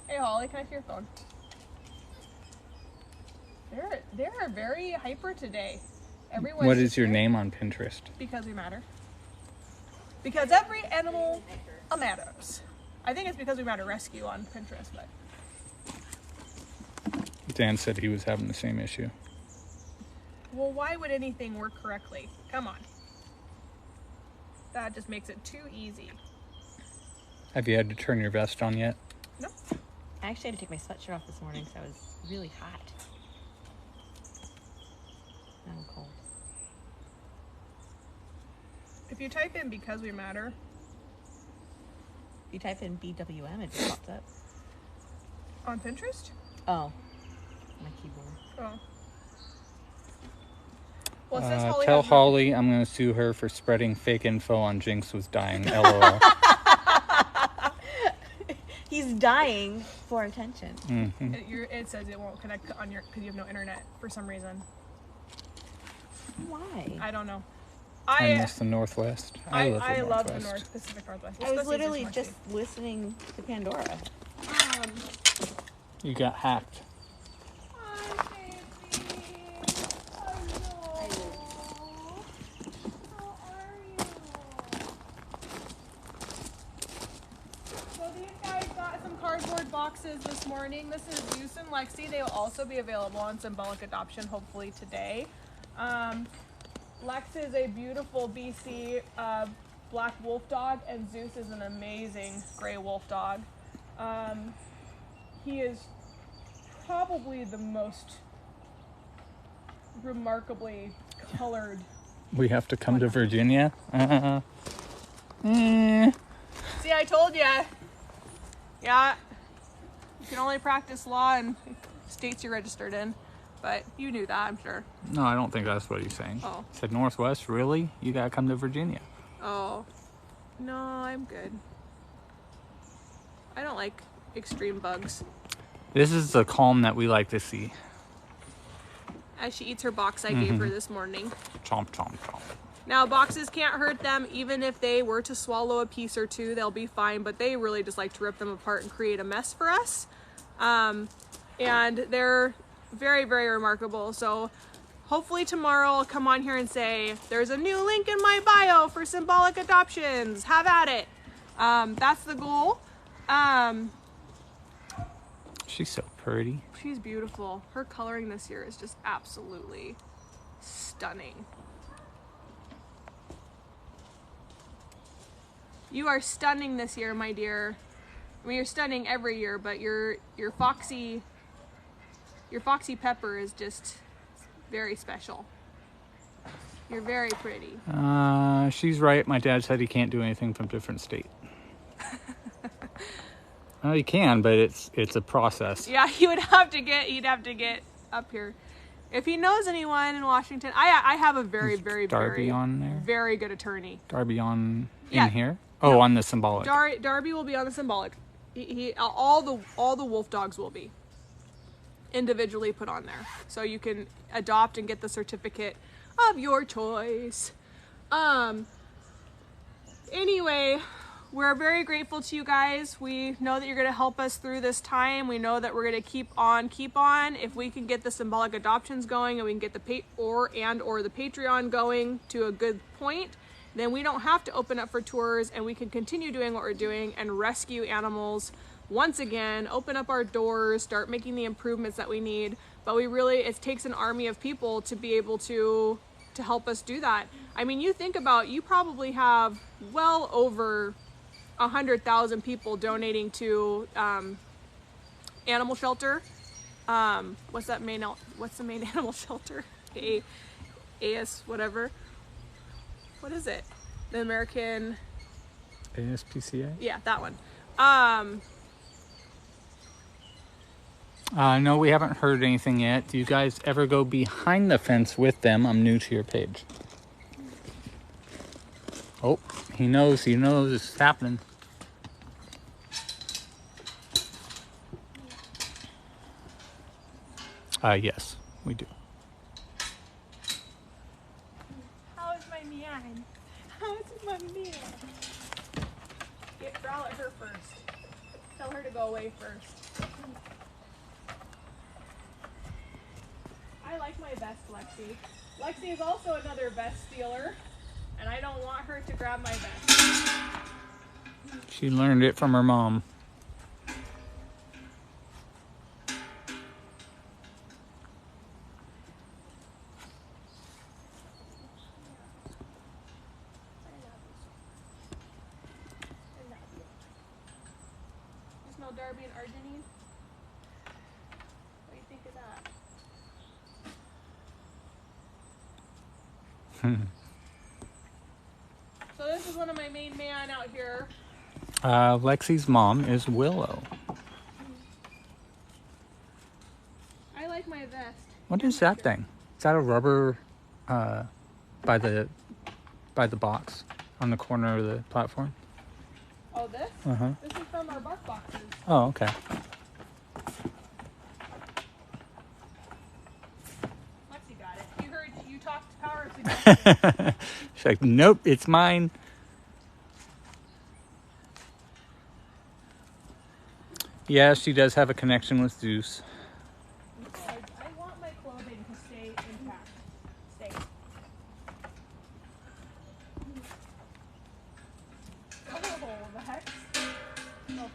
Hey, Holly, can I see your phone? They're very hyper today. Everyone's What is just your very- name on Pinterest? Because we matter. Because every animal matters. I think it's because we matter rescue on Pinterest, but Dan said he was having the same issue. well, why would anything work correctly? Come on. That just makes it too easy. Have you had to turn your vest on yet? No. I actually had to take my sweatshirt off this morning because I was really hot. Now I'm cold. If you type in because we matter, If you type in BWM, it just pops up. on Pinterest? Oh. My keyboard. Oh. Well, since Holly Tell has- Holly I'm going to sue her for spreading fake info on Jinx was dying. LOL. He's dying for attention. Mhm. It says it won't connect on your because you have no internet for some reason. Why? I don't know. I miss the Northwest. I love the Pacific Northwest. I was especially literally Zeus just listening to Pandora. Moxie. You got hacked. Hi, baby. Hello. How are you? So these guys got some cardboard boxes this morning. This is Zeus and Lexi. They will also be available on Symbolic Adoption hopefully today. Lex is a beautiful BC black wolf dog, and Zeus is an amazing gray wolf dog. He is probably the most remarkably colored. We have to come to Virginia. See, I told ya. Yeah, you can only practice law in states you're registered in, but you knew that, I'm sure. No, I don't think that's what he's saying. Oh. He said Northwest, really? You gotta come to Virginia. Oh, no, I'm good. I don't like extreme bugs. This is the calm that we like to see. As she eats her box I gave her this morning. Chomp, chomp, chomp. Now, boxes can't hurt them. Even if they were to swallow a piece or two, they'll be fine, but they really just like to rip them apart and create a mess for us. And they're very, very remarkable. So hopefully tomorrow I'll come on here and say, there's a new link in my bio for Symbolic Adoptions. Have at it. That's the goal. She's so pretty. She's beautiful. Her coloring this year is just absolutely stunning. You are stunning this year, my dear. I mean, you're stunning every year, but your foxy pepper is just very special. You're very pretty. She's right. My dad said he can't do anything from different state. Well, he can, but it's a process. Yeah, he'd have to get up here. If he knows anyone in Washington, I have a very, very, Darby very, on there? very good attorney. Darby in Yeah. here? Oh, on the Symbolic. Darby will be on the Symbolic. All the wolf dogs will be individually put on there, so you can adopt and get the certificate of your choice. Anyway, we're very grateful to you guys. We know that you're going to help us through this time. We know that we're going to keep on. If we can get the Symbolic Adoptions going, and we can get the the Patreon going to a good point, then we don't have to open up for tours, and we can continue doing what we're doing and rescue animals once again, open up our doors, start making the improvements that we need. But it takes an army of people to be able to help us do that. I mean, you think about, you probably have well over 100,000 people donating to animal shelter. What's the main animal shelter? AS whatever. What is it? The American ASPCA? Yeah, that one. No, we haven't heard anything yet. Do you guys ever go behind the fence with them? I'm new to your page. Oh, he knows it's happening. Yes, we do. How is my man? How is my man? Growl at her first. Tell her to go away first. I like my vest, Lexi. Lexi is also another vest stealer, and I don't want her to grab my vest. She learned it from her mom. You smell Darby and Argie? What do you think of that? So this is one of my main man out here. Lexi's mom is Willow. I like my vest. What is that thing? Is that a rubber by the box on the corner of the platform? Oh, this? Uh-huh. This is from our bark boxes. Oh, okay. Lexi got it. You talked to Power She's like, nope, it's mine. Yeah, she does have a connection with Zeus. I want my clothing to stay intact. Stay. Oh, the heck? Oh.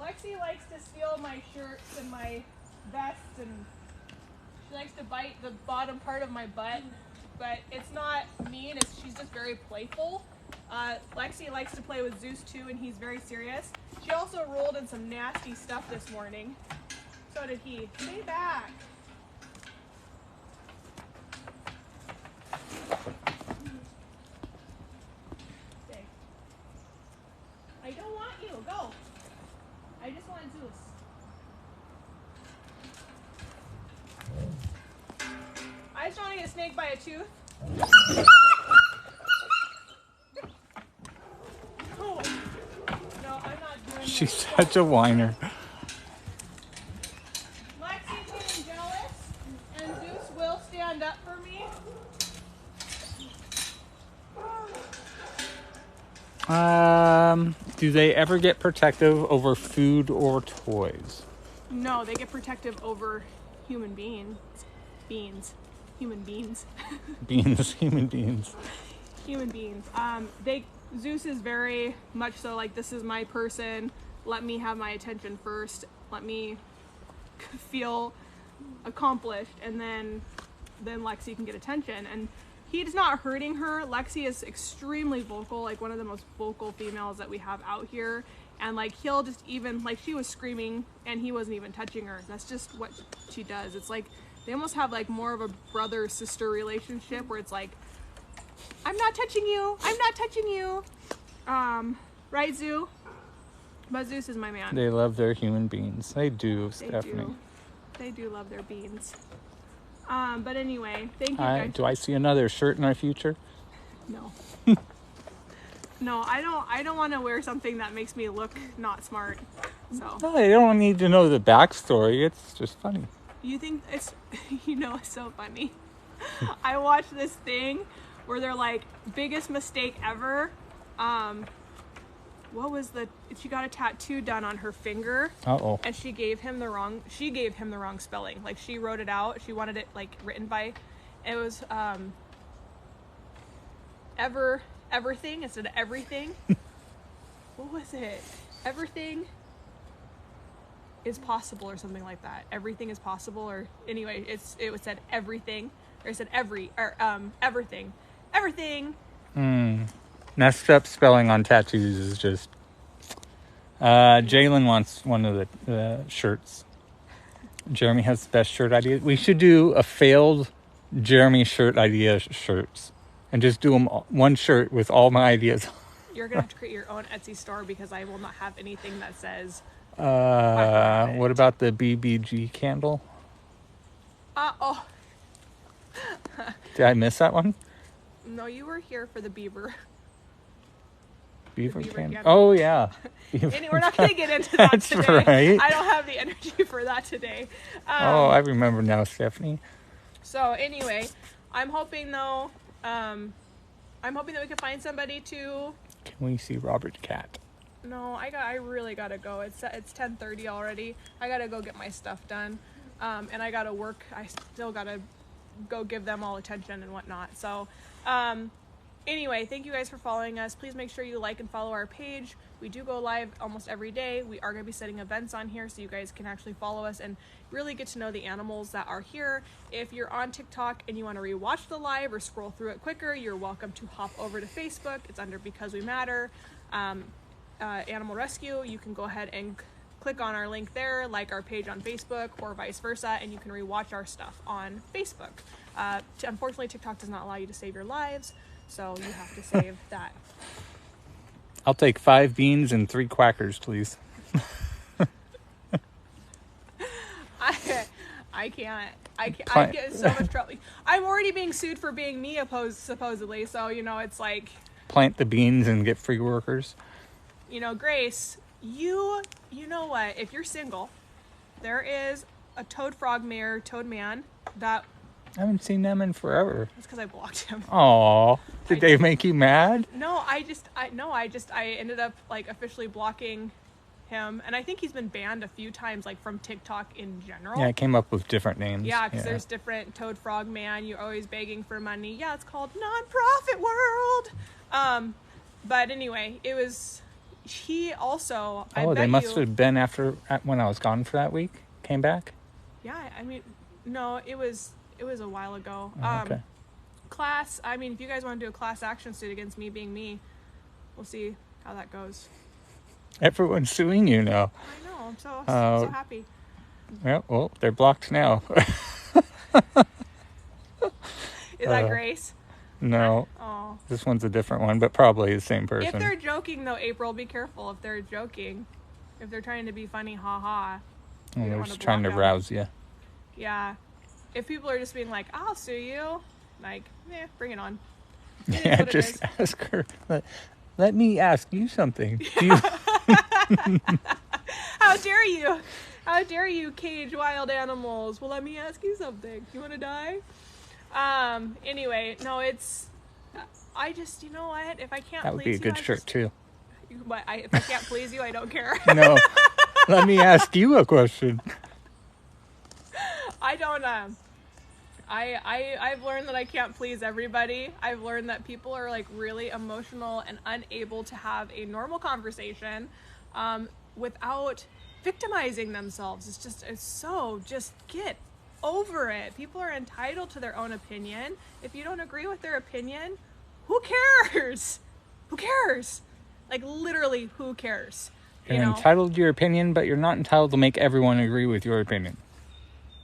Lexi likes to steal my shirts and my vest, and she likes to bite the bottom part of my butt, but it's not mean, she's just very playful. Lexi likes to play with Zeus too, and he's very serious. She also rolled in some nasty stuff this morning. So did he. Stay back. Stay. I don't want you. Go. I just want Zeus. I just want to get snaked by a tooth. Oh. No, I'm not doing She's this. such a whiner. Lexi's getting jealous, and Zeus will stand up for me. Do they ever get protective over food or toys? No, they get protective over human beings. Human beings. Human beings. Human beings. Zeus is very much so like, this is my person. Let me have my attention first. Let me feel accomplished, and then Lexi can get attention. And he's not hurting her. Lexi is extremely vocal, like one of the most vocal females that we have out here. And like, he'll just even, like, she was screaming and he wasn't even touching her. That's just what she does. It's like they almost have like more of a brother-sister relationship, where it's like, I'm not touching you. I'm not touching you. Right, Zoo? But Zeus is my man. They love their human beings. They do, Stephanie. They do love their beans. But anyway, thank you guys. Do I see another shirt in our future? No. No, I don't want to wear something that makes me look not smart. So. No, they don't need to know the backstory. It's just funny. You think it's, it's so funny. I watched this thing where they're like, biggest mistake ever. She got a tattoo done on her finger. Uh-oh. And she gave him the wrong spelling. Like, she wrote it out. She wanted it like written by, it was everything instead of everything. What was it? Everything is possible, or something like that. Everything is possible, or anyway, it said everything, or it said everything. Messed up spelling on tattoos is just... Jalen wants one of the shirts. Jeremy has the best shirt idea. We should do a failed Jeremy shirt idea shirts. And just do them one shirt with all my ideas. You're going to have to create your own Etsy store, because I will not have anything that says... what about the BBG candle? Oh. Did I miss that one? No, you were here for the beaver. Beaver candle. candle. Oh, yeah. We're not going to get into that That's today. right. I don't have the energy for that today. I remember now, Stephanie. So anyway, I'm hoping though, that we can find somebody to... Can we see Robert Cat? No, I really gotta go. It's 10:30 already. I gotta go get my stuff done, and I gotta work. I still gotta go give them all attention and whatnot. So, anyway, thank you guys for following us. Please make sure you like and follow our page. We do go live almost every day. We are gonna be setting events on here, so you guys can actually follow us and really get to know the animals that are here. If you're on TikTok and you want to rewatch the live or scroll through it quicker, you're welcome to hop over to Facebook. It's under Because We Matter. Animal Rescue. You can go ahead and click on our link there, like our page on Facebook, or vice versa, and you can rewatch our stuff on Facebook. Unfortunately, TikTok does not allow you to save your lives, so you have to save that. I'll take 5 beans and 3 quackers, please. I can't. I get in so much trouble. I'm already being sued for being me, supposedly, so, it's like... Plant the beans and get free workers. Grace, you know what? If you're single, there is a toad man that I haven't seen them in forever. That's because I blocked him. Aw. Did they make you mad? No, I ended up like officially blocking him, and I think he's been banned a few times, like from TikTok in general. Yeah, it came up with different names. Yeah, because there's different Toad Frog Man. You're always begging for money. Yeah, it's called Nonprofit World. But anyway, it was. He also. Oh, they must have been when I was gone for that week. Came back. Yeah, I mean, no, it was a while ago. Oh, okay. Class. I mean, if you guys want to do a class action suit against me being me, we'll see how that goes. Everyone's suing you now. I know. I'm so happy. Yeah, well, they're blocked now. Is that Grace? No. Oh. This one's a different one, but probably the same person. If they're joking, though, April, be careful. If they're joking, if they're trying to be funny, ha. They're just trying to rouse you. Yeah. If people are just being like, I'll sue you, like, bring it on. Yeah, just ask her. Let me ask you something. How dare you? How dare you cage wild animals? Well, let me ask you something. You want to die? Anyway, no, I just, you know what? If I can't please you, that would be a good shirt, too. But if I can't please you, I don't care. No. Let me ask you a question. I don't, I've learned that I can't please everybody. I've learned that people are like really emotional and unable to have a normal conversation without victimizing themselves. Just get over it. People are entitled to their own opinion. If you don't agree with their opinion, who cares? Who cares? Like literally, who cares? You're entitled to your opinion, but you're not entitled to make everyone agree with your opinion.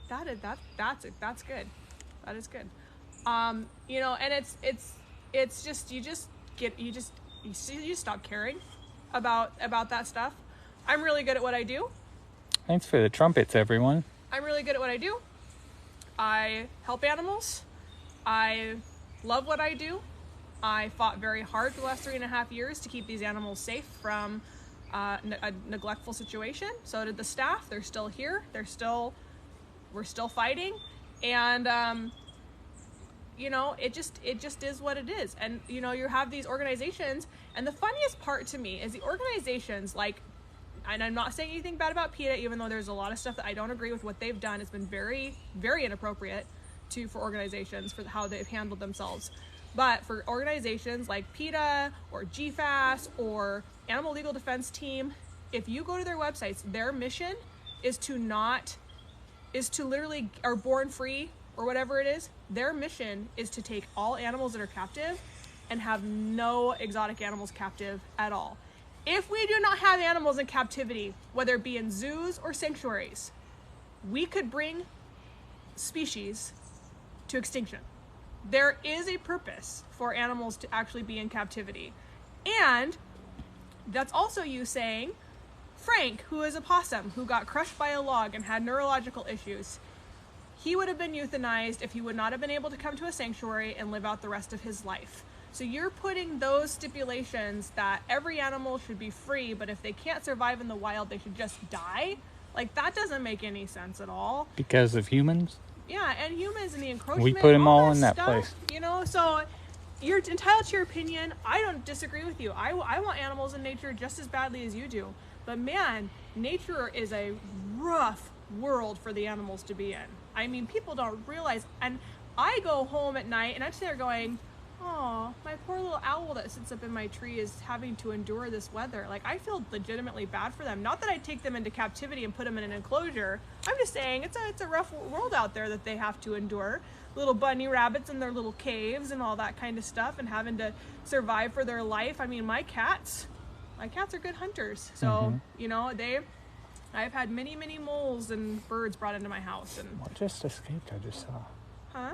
That's good. That is good. And it's just you stop caring about that stuff. I'm really good at what I do. Thanks for the trumpets, everyone. I'm really good at what I do. I help animals. I love what I do. I fought very hard for the last 3.5 years to keep these animals safe from a neglectful situation. So did the staff. They're still here. We're still fighting. And, it just is what it is. And, you have these organizations. And the funniest part to me is the organizations like, and I'm not saying anything bad about PETA, even though there's a lot of stuff that I don't agree with what they've done. It's been very, very inappropriate for organizations for how they've handled themselves. But for organizations like PETA or GFAS or Animal Legal Defense Team, if you go to their websites, their mission is to literally, or Born Free or whatever it is, their mission is to take all animals that are captive and have no exotic animals captive at all. If we do not have animals in captivity, whether it be in zoos or sanctuaries, we could bring species to extinction. There is a purpose for animals to actually be in captivity. And that's also you saying, Frank, who is a possum, who got crushed by a log and had neurological issues, he would have been euthanized if he would not have been able to come to a sanctuary and live out the rest of his life. So you're putting those stipulations that every animal should be free, but if they can't survive in the wild, they should just die? Like, that doesn't make any sense at all. Because of humans? Yeah, and humans and the encroachment. We put them all in that stuff, place. So you're entitled to your opinion. I don't disagree with you. I want animals in nature just as badly as you do. But man, nature is a rough world for the animals to be in. I mean, people don't realize. And I go home at night and I'm sitting there going, oh, my poor little owl that sits up in my tree is having to endure this weather. Like, I feel legitimately bad for them. Not that I take them into captivity and put them in an enclosure. I'm just saying it's a rough world out there that they have to endure. Little bunny rabbits in their little caves and all that kind of stuff, and having to survive for their life. I mean, my cats are good hunters. So, I've had many, many moles and birds brought into my house. And what just escaped? I just saw. Huh?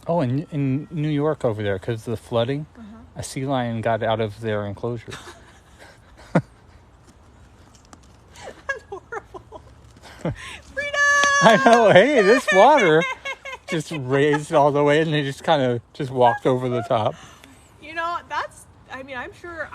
Oh, in New York over there, because of the flooding, a sea lion got out of their enclosure. That's horrible. Freedom! I know. Hey, this water just raised all the way, and they just kind of just walked over the top. I'm sure,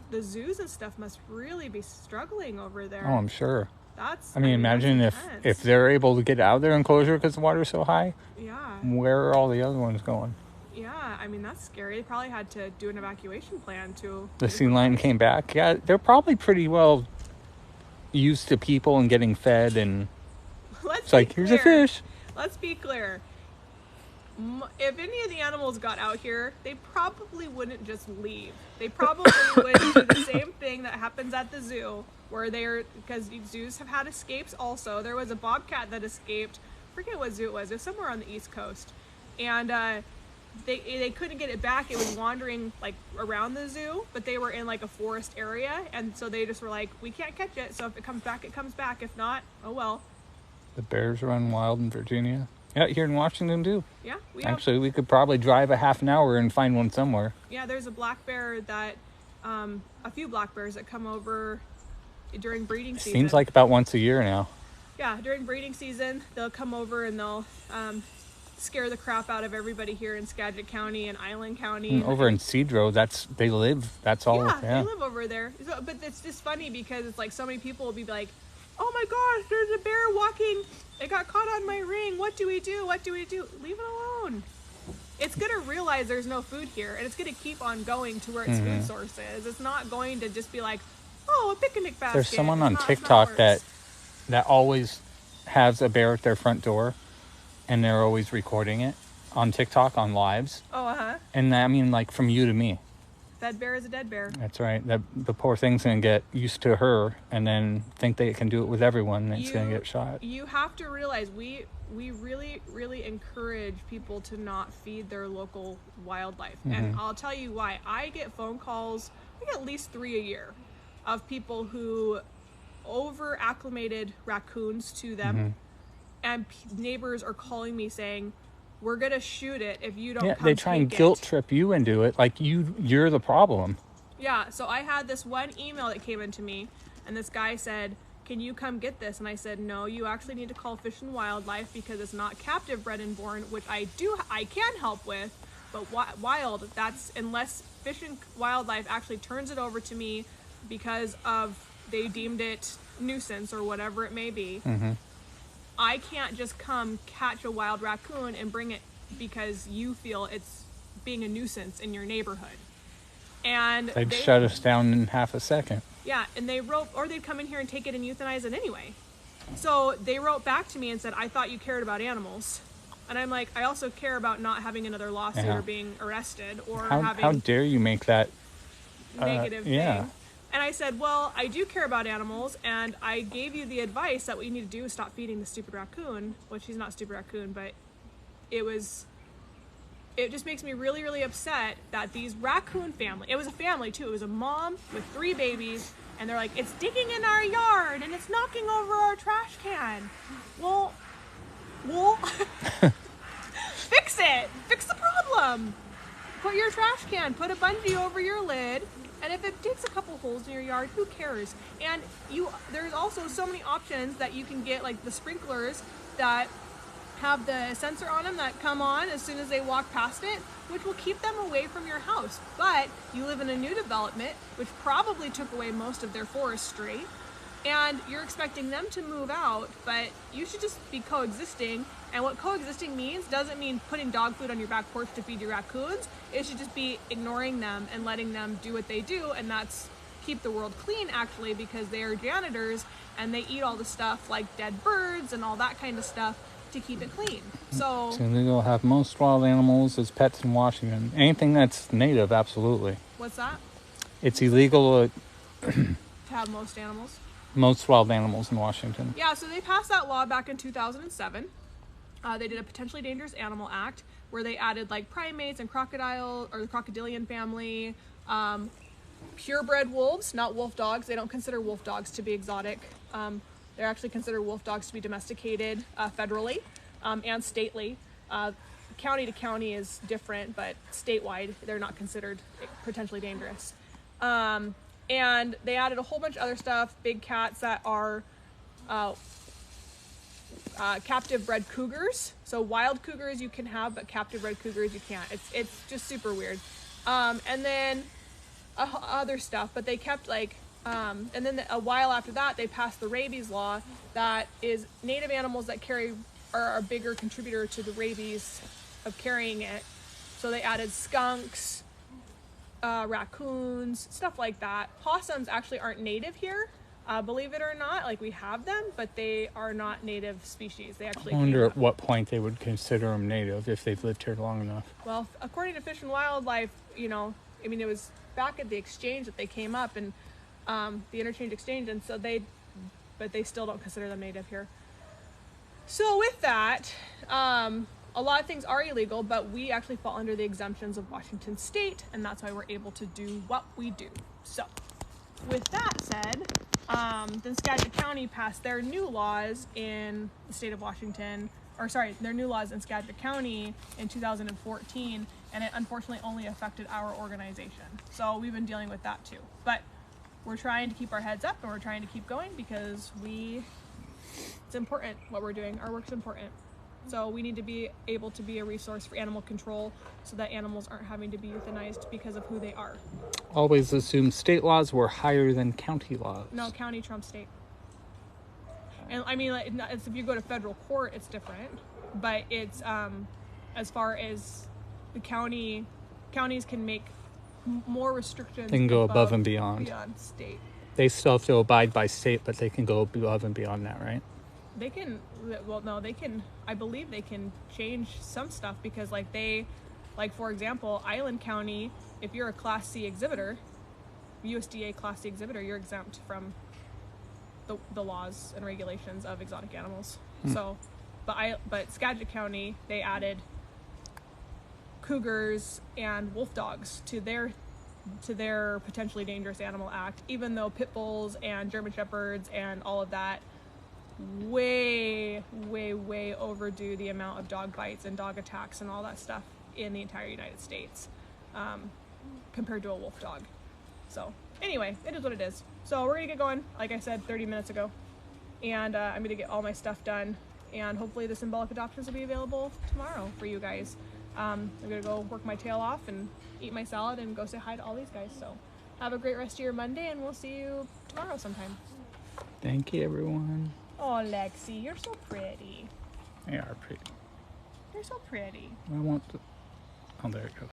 the zoos and stuff must really be struggling over there. Oh, I'm sure. That's. I mean, imagine that's if intense. they're able to get out of their enclosure because the water's so high. Yeah. Where are all the other ones going? Yeah, I mean, that's scary. They probably had to do an evacuation plan to... The sea lion came back. Yeah, they're probably pretty well used to people and getting fed, and it's like, here's a fish. Let's be clear. If any of the animals got out here, they probably wouldn't just leave. They probably would do the same thing that happens at the zoo, where they're... Because zoos have had escapes also. There was a bobcat that escaped. I forget what zoo it was. It was somewhere on the East Coast. And... They couldn't get it back. It was wandering like around the zoo, but they were in like a forest area, and so they just were like, we can't catch it, so if it comes back, it comes back. If not, oh well. The bears run wild in Virginia. Yeah, here in Washington too. Yeah, actually we could probably drive a half an hour and find one somewhere. Yeah, there's a black bear that a few black bears that come over during breeding season. Seems like about once a year now. Yeah, during breeding season they'll come over and they'll scare the crap out of everybody here in Skagit County and Island County. And over in Cedro, they live. That's all. Yeah, they live over there. So, but it's just funny because it's like so many people will be like, "Oh my gosh, there's a bear walking. It got caught on my ring. What do we do? What do we do?" Leave it alone. It's gonna realize there's no food here, and it's gonna keep on going to where its food source is. It's not going to just be like, "Oh, a picnic basket." There's someone on TikTok that always has a bear at their front door. And they're always recording it on TikTok, on lives. Oh, uh-huh. And I mean, like, from you to me. Dead bear is a dead bear. That's right. The poor thing's going to get used to her and then think they can do it with everyone, and it's going to get shot. You have to realize we really, really encourage people to not feed their local wildlife. And I'll tell you why. I get phone calls, I get at least 3 a year, of people who over-acclimated raccoons to them. And neighbors are calling me saying, we're going to shoot it if you don't come they try and guilt trip you into it. Like, you're the problem. Yeah, so I had this one email that came into me, and this guy said, can you come get this? And I said, no, you actually need to call Fish and Wildlife because it's not captive bred and born, which I can help with, but wild, that's unless Fish and Wildlife actually turns it over to me because of they deemed it nuisance or whatever it may be. I can't just come catch a wild raccoon and bring it because you feel it's being a nuisance in your neighborhood. And they'd shut us down in half a second. Yeah, and they wrote, or they'd come in here and take it and euthanize it anyway. So they wrote back to me and said, I thought you cared about animals. And I'm like, I also care about not having another lawsuit or being arrested or having... How dare you make that... negative thing. And I said, well, I do care about animals, and I gave you the advice that what you need to do is stop feeding the stupid raccoon. Well, she's not a stupid raccoon, but it just makes me really, really upset that these raccoon family, it was a family too, it was a mom with 3 babies, and they're like, it's digging in our yard, and it's knocking over our trash can. Well, fix it! Fix the problem! Put your trash can, put a bungee over your lid, and if it digs a couple holes in your yard, who cares? And there's also so many options that you can get, like the sprinklers that have the sensor on them that come on as soon as they walk past it, which will keep them away from your house. But you live in a new development, which probably took away most of their forestry, and you're expecting them to move out, but you should just be coexisting. And what coexisting means doesn't mean putting dog food on your back porch to feed your raccoons. It should just be ignoring them and letting them do what they do, and that's keep the world clean, actually, because they are janitors and they eat all the stuff like dead birds and all that kind of stuff to keep it clean. So it's illegal to have most wild animals as pets in Washington. Anything that's native, absolutely. What's that? It's illegal to have most animals. Most wild animals in Washington. Yeah, so they passed that law back in 2007. They did a Potentially Dangerous Animal Act where they added like primates and crocodile or the crocodilian family, purebred wolves, not wolf dogs. They don't consider wolf dogs to be exotic. They're actually considered wolf dogs to be domesticated federally and stately. County to county is different, but statewide they're not considered potentially dangerous. And they added a whole bunch of other stuff, big cats that are captive bred cougars. So wild cougars you can have, but captive bred cougars you can't. It's just super weird. And then other stuff, but they kept like And then a while after that, they passed the rabies law that is native animals that are a bigger contributor to the rabies of carrying it. So they added skunks, raccoons, stuff like that. Possums actually aren't native here, believe it or not. Like, we have them, but they are not native species. They actually I wonder came at what point they would consider them native if they've lived here long enough. Well, according to Fish and Wildlife, you know, I mean, it was back at the exchange that they came up, and the interchange exchange, and so but they still don't consider them native here. So with that, a lot of things are illegal, but we actually fall under the exemptions of Washington State, and that's why we're able to do what we do. So with that said, then Skagit County passed their new laws in the state of Washington, or sorry, their new laws in Skagit County in 2014, and it unfortunately only affected our organization. So we've been dealing with that too. But we're trying to keep our heads up, and we're trying to keep going because it's important what we're doing. Our work's important. So we need to be able to be a resource for animal control so that animals aren't having to be euthanized because of who they are. Always assumed state laws were higher than county laws. No, county trumps state. And I mean, like, if you go to federal court, it's different. But it's, as far as the counties can make more restrictions. They can go above and beyond. Beyond state. They still have to abide by state, but they can go above and beyond that, right? They can, well, no, they can, I believe they can change some stuff because for example, Island County, if you're a Class C exhibitor, USDA Class C exhibitor, you're exempt from the laws and regulations of exotic animals. So, but Skagit County, they added cougars and wolf dogs to their potentially dangerous animal act, even though pit bulls and German shepherds and all of that way overdue the amount of dog bites and dog attacks and all that stuff in the entire United States compared to a wolf dog. So anyway, it is what it is. So we're gonna get going, like I said 30 minutes ago, and I'm gonna get all my stuff done, and hopefully the Symbolic Adoptions will be available tomorrow for you guys. I'm gonna go work my tail off and eat my salad and go say hi to all these guys. So have a great rest of your Monday, and we'll see you tomorrow sometime. Thank you, everyone. Oh, Lexi, you're so pretty. They are pretty. You're so pretty. I want to... Oh, there it goes.